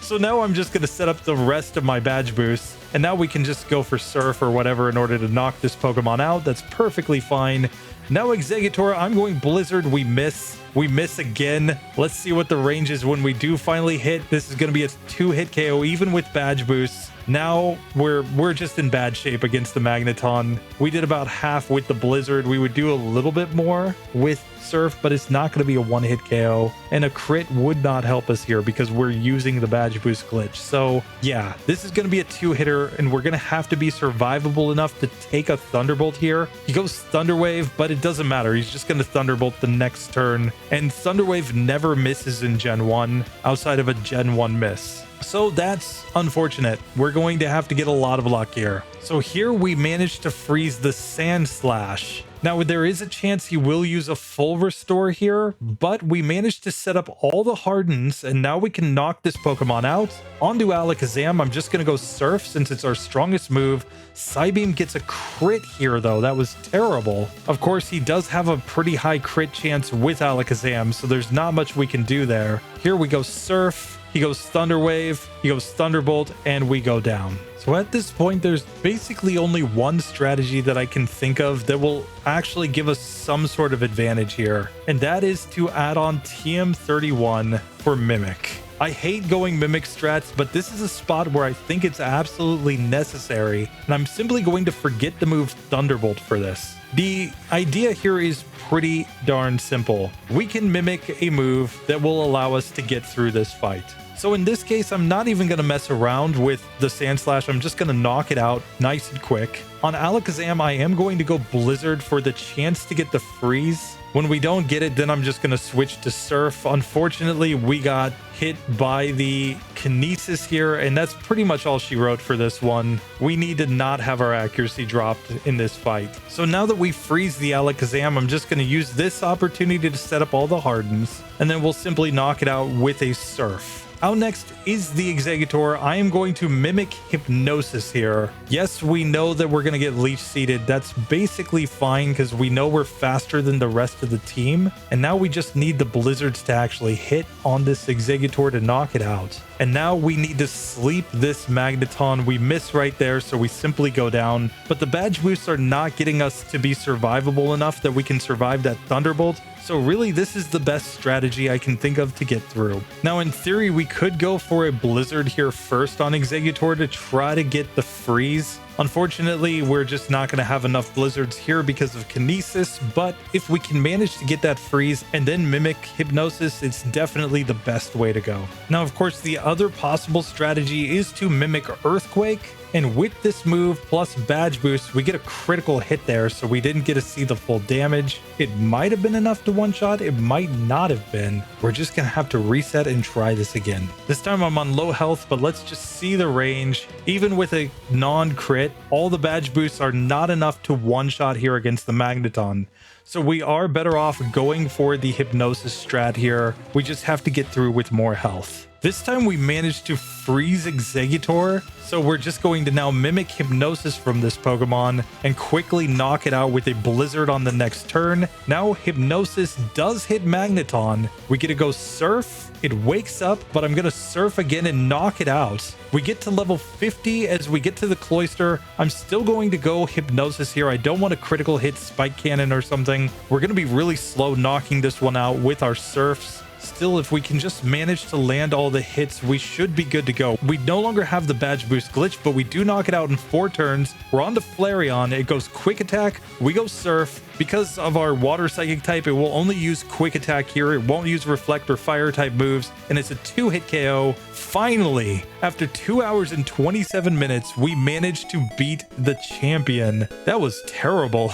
So now I'm just going to set up the rest of my badge boosts. And now we can just go for Surf or whatever in order to knock this Pokemon out. That's perfectly fine. Now Exeggutor, I'm going Blizzard. We miss. We miss again. Let's see what the range is when we do finally hit. This is going to be a 2-hit KO even with badge boosts. Now we're just in bad shape against the Magneton. We did about half with the Blizzard. We would do a little bit more with Surf, but it's not going to be a 1-hit KO. And a crit would not help us here because we're using the badge boost glitch. So yeah, this is going to be a 2-hitter and we're going to have to be survivable enough to take a Thunderbolt here. He goes Thunder Wave, but it doesn't matter. He's just going to Thunderbolt the next turn. And Thunder Wave never misses in Gen 1 outside of a Gen 1 miss. So that's unfortunate. We're going to have to get a lot of luck here. So here we managed to freeze the Sand Slash. Now there is a chance he will use a full restore here, but we managed to set up all the hardens and now we can knock this Pokemon out. Onto Alakazam, I'm just going to go Surf since it's our strongest move. Psybeam gets a crit here though. That was terrible. Of course, he does have a pretty high crit chance with Alakazam, so there's not much we can do there. Here we go Surf. He goes Thunder Wave, he goes Thunderbolt, and we go down. So at this point, there's basically only one strategy that I can think of that will actually give us some sort of advantage here. And that is to add on TM31 for Mimic. I hate going Mimic strats, but this is a spot where I think it's absolutely necessary. And I'm simply going to forget the move Thunderbolt for this. The idea here is pretty darn simple. We can mimic a move that will allow us to get through this fight. So in this case, I'm not even going to mess around with the Sand Slash. I'm just going to knock it out nice and quick. On Alakazam, I am going to go Blizzard for the chance to get the freeze. When we don't get it, then I'm just going to switch to Surf. Unfortunately, we got hit by the Kinesis here, and that's pretty much all she wrote for this one. We need to not have our accuracy dropped in this fight. So now that we freeze the Alakazam, I'm just going to use this opportunity to set up all the hardens, and then we'll simply knock it out with a Surf. Out next is the Exeggutor. I am going to mimic Hypnosis here. Yes, we know that we're going to get Leech Seeded. That's basically fine because we know we're faster than the rest of the team. And now we just need the Blizzards to actually hit on this Exeggutor to knock it out. And now we need to sleep this Magneton. We miss right there, so we simply go down. But the badge boosts are not getting us to be survivable enough that we can survive that Thunderbolt. So really, this is the best strategy I can think of to get through. Now, in theory, we could go for a Blizzard here first on Exeggutor to try to get the freeze. Unfortunately, we're just not going to have enough Blizzards here because of Kinesis, but if we can manage to get that freeze and then mimic Hypnosis, it's definitely the best way to go. Now, of course, the other possible strategy is to mimic Earthquake. And with this move plus badge boost, we get a critical hit there, so we didn't get to see the full damage. It might have been enough to one-shot, it might not have been. We're just gonna have to reset and try this again. This time I'm on low health, but let's just see the range. Even with a non-crit, all the badge boosts are not enough to one-shot here against the Magneton. So we are better off going for the Hypnosis strat here. We just have to get through with more health. This time we managed to freeze Exeggutor, so we're just going to now mimic Hypnosis from this Pokemon and quickly knock it out with a Blizzard on the next turn. Now Hypnosis does hit Magneton. We get to go Surf. It wakes up, but I'm going to Surf again and knock it out. We get to level 50 as we get to the Cloister. I'm still going to go Hypnosis here. I don't want a critical hit Spike Cannon or something. We're going to be really slow knocking this one out with our Surfs. Still, if we can just manage to land all the hits, we should be good to go. We no longer have the badge boost glitch, but we do knock it out in 4 turns. We're on to Flareon. It goes Quick Attack. We go Surf. Because of our Water Psychic type, it will only use Quick Attack here. It won't use Reflect or Fire type moves, and it's a 2-hit KO. Finally, after 2 hours and 27 minutes, we managed to beat the champion. That was terrible.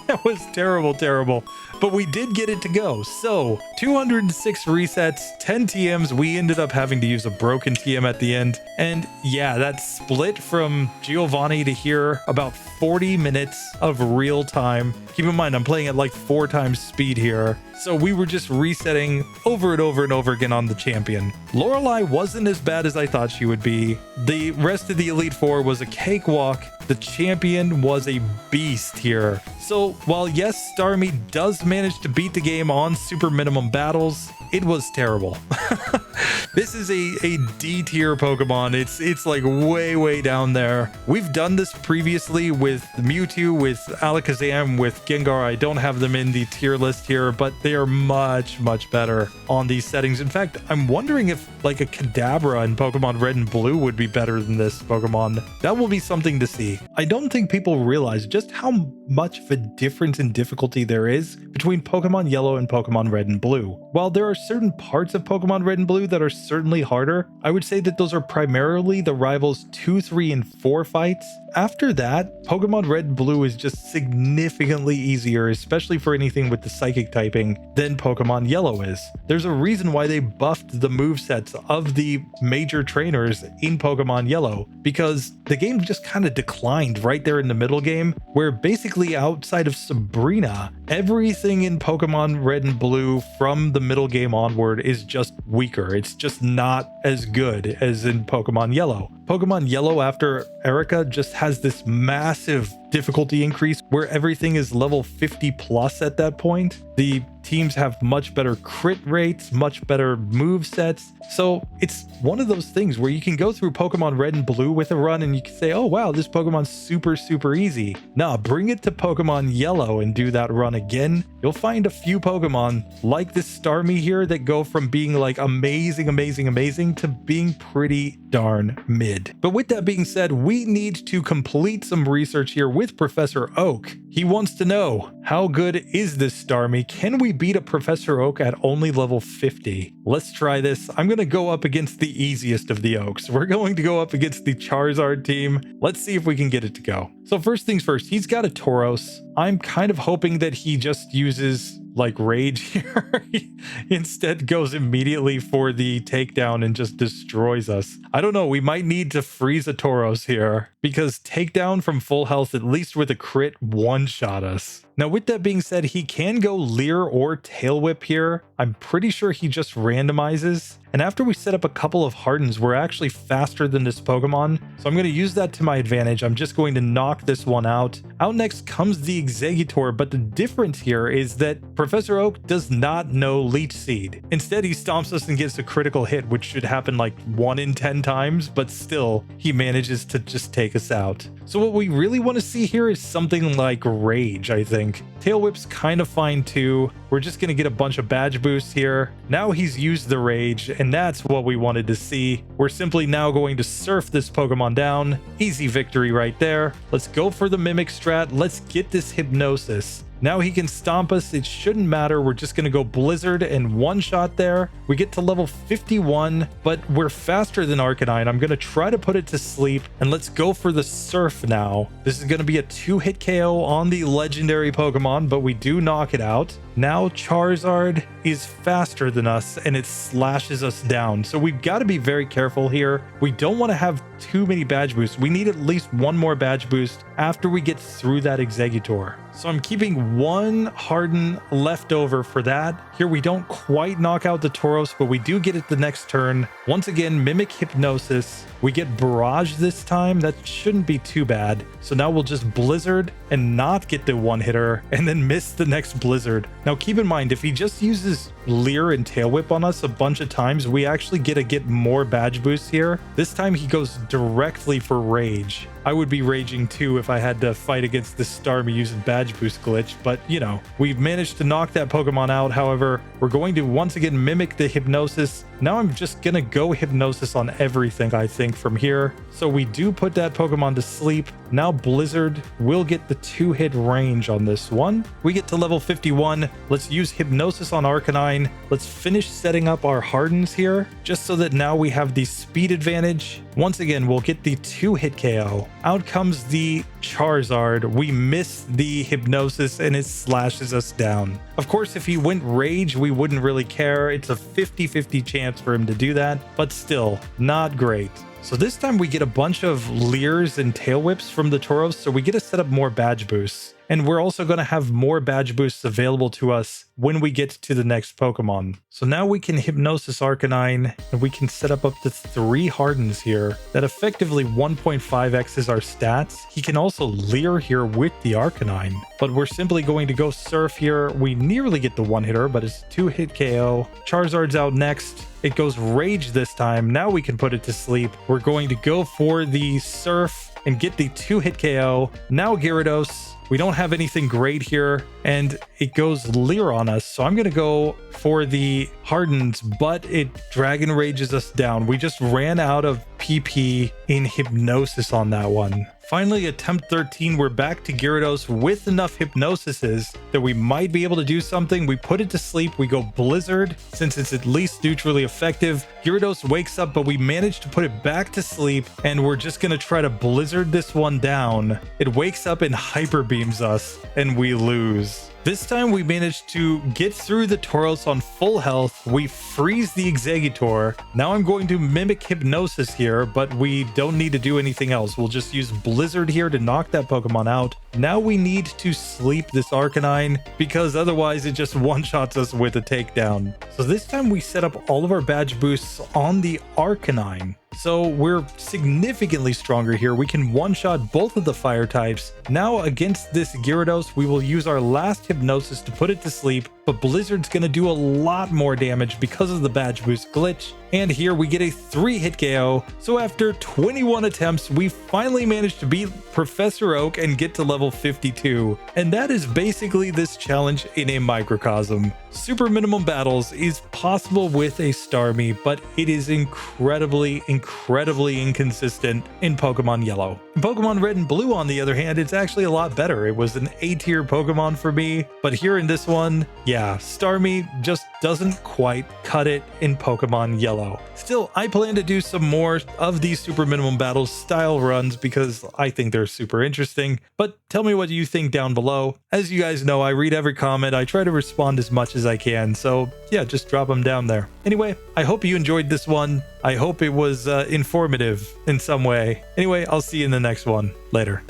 That was terrible. But we did get it to go. So 206 resets, 10 TMs. We ended up having to use a broken TM at the end. And yeah, that split from Giovanni to here, about 40 minutes of real time. Keep in mind, I'm playing at like 4 times speed here. So we were just resetting over and over and over again on the champion. Lorelei wasn't as bad as I thought she would be. The rest of the Elite Four was a cakewalk. the champion was a beast here. So while yes, Starmie does manage to beat the game on super minimum battles, it was terrible. This is a D tier Pokemon. It's like way down there. We've done this previously with Mewtwo, with Alakazam, with Gengar. I don't have them in the tier list here, but they are much better on these settings. In fact, I'm wondering if like a Kadabra in Pokemon Red and Blue would be better than this Pokemon. That will be something to see. I don't think people realize just how much of a difference in difficulty there is between Pokemon Yellow and Pokemon Red and Blue. While there are certain parts of Pokemon Red and Blue that are certainly harder, I would say that those are primarily the rivals 2, 3, and 4 fights. After that, Pokemon Red and Blue is just significantly easier, especially for anything with the psychic typing, than Pokemon Yellow is. There's a reason why they buffed the movesets of the major trainers in Pokemon Yellow, because the game just kind of declined right there in the middle game, where basically outside of Sabrina, everything in Pokemon Red and Blue from the middle game onward is just weaker. It's just not as good as in Pokemon Yellow. Pokemon Yellow after Erika just has this massive difficulty increase where everything is level 50 plus at that point. The teams have much better crit rates, much better move sets. So it's one of those things where you can go through Pokemon Red and Blue with a run and you can say, oh wow, this Pokemon's super easy. Nah, bring it to Pokemon Yellow and do that run again. You'll find a few Pokemon like this Starmie here that go from being like amazing to being pretty darn mid. But with that being said, we need to complete some research here with Professor Oak. He wants to know, how good is this Starmie? Can we beat a Professor Oak at only level 50? Let's try this. I'm going to go up against the easiest of the Oaks. We're going to go up against the Charizard team. Let's see if we can get it to go. So first things first, he's got a Tauros. I'm kind of hoping that he just uses like rage here. He instead goes immediately for the takedown and just destroys us. I don't know, we might need to freeze a Tauros here because takedown from full health, at least with a crit, one-shot us. Now with that being said, he can go Leer or Tail Whip here. I'm pretty sure he just randomizes. And after we set up a couple of Hardens, we're actually faster than this Pokemon. So I'm going to use that to my advantage. I'm just going to knock this one out. Out next comes the Exeggutor, but the difference here is that Professor Oak does not know Leech Seed. Instead, he stomps us and gets a critical hit, which should happen like 1 in 10 times, but still, he manages to just take us out. So what we really want to see here is something like Rage, I think. Tail Whip's kind of fine too. We're just going to get a bunch of badge boosts here. Now he's used the Rage, and that's what we wanted to see. We're simply now going to surf this Pokemon down. Easy victory right there. Let's go for the Mimic strat. Let's get this Hypnosis. Now he can stomp us. It shouldn't matter. We're just going to go Blizzard and one-shot there. We get to level 51, but we're faster than Arcanine. I'm going to try to put it to sleep, and let's go for the Surf now. This is going to be a 2-hit KO on the legendary Pokemon, but we do knock it out. Now Charizard is faster than us and it slashes us down. So we've got to be very careful here. We don't want to have too many badge boosts. We need at least one more badge boost after we get through that Exeggutor. So I'm keeping one Harden left over for that. Here we don't quite knock out the Tauros, but we do get it the next turn. Once again, Mimic Hypnosis. We get Barrage this time. That shouldn't be too bad. So now we'll just Blizzard and not get the one-hitter and then miss the next Blizzard. Now keep in mind, if he just uses Leer and Tail Whip on us a bunch of times, we actually get more badge boosts here. This time he goes directly for Rage. I would be raging too if I had to fight against this Starmie using badge boost glitch, but you know, we've managed to knock that Pokemon out. However, we're going to once again mimic the Hypnosis. Now I'm just gonna go Hypnosis on everything, I think, from here. So we do put that Pokemon to sleep. Now Blizzard will get the 2-hit range on this one. We get to level 51. Let's use Hypnosis on Arcanine. Let's finish setting up our Hardens here, just so that now we have the speed advantage. Once again, we'll get the 2-hit KO. Out comes the Charizard. We miss the Hypnosis and it slashes us down. Of course, if he went Rage, we wouldn't really care. It's a 50-50 chance for him to do that, but still, not great. So this time we get a bunch of Leers and Tail Whips from the Tauros, so we get to set up more badge boosts. And we're also going to have more badge boosts available to us when we get to the next Pokemon. So now we can Hypnosis Arcanine, and we can set up to 3 Hardens here. That effectively 1.5x's our stats. He can also Leer here with the Arcanine. But we're simply going to go Surf here. We nearly get the 1-hitter, but it's 2-hit KO. Charizard's out next. It goes Rage this time. Now we can put it to sleep. We're going to go for the Surf and get the 2-hit KO. Now Gyarados. We don't have anything great here, and it goes Leer on us, so I'm going to go for the Hardens, but it Dragon Rages us down. We just ran out of PP in Hypnosis on that one. Finally, attempt 13, we're back to Gyarados with enough Hypnosises that we might be able to do something. We put it to sleep, we go Blizzard, since it's at least neutrally effective. Gyarados wakes up, but we managed to put it back to sleep, and we're just going to try to Blizzard this one down. It wakes up and Hyper Beams us, and we lose. This time we managed to get through the Tauros on full health. We freeze the Exeggutor. Now I'm going to mimic Hypnosis here, but we don't need to do anything else. We'll just use Blizzard here to knock that Pokemon out. Now we need to sleep this Arcanine because otherwise it just one-shots us with a takedown. So this time we set up all of our badge boosts on the Arcanine. So we're significantly stronger here. We can one-shot both of the fire types. Now against this Gyarados, we will use our last Hypnosis to put it to sleep, but Blizzard's going to do a lot more damage because of the badge boost glitch. And here we get a 3-hit KO. So after 21 attempts, we finally managed to beat Professor Oak and get to level 52. And that is basically this challenge in a microcosm. Super minimum battles is possible with a Starmie, but it is incredibly inconsistent in Pokemon Yellow. In Pokemon Red and Blue, on the other hand, it's actually a lot better. It was an A-tier Pokemon for me, but here in this one, yeah, Starmie just doesn't quite cut it in Pokemon Yellow. Still, I plan to do some more of these super minimum battles style runs because I think they're super interesting, but tell me what you think down below. As you guys know, I read every comment. I try to respond as much as I can, so yeah, just drop them down there. Anyway, I hope you enjoyed this one. I hope it was informative in some way. Anyway, I'll see you in the next one. Later.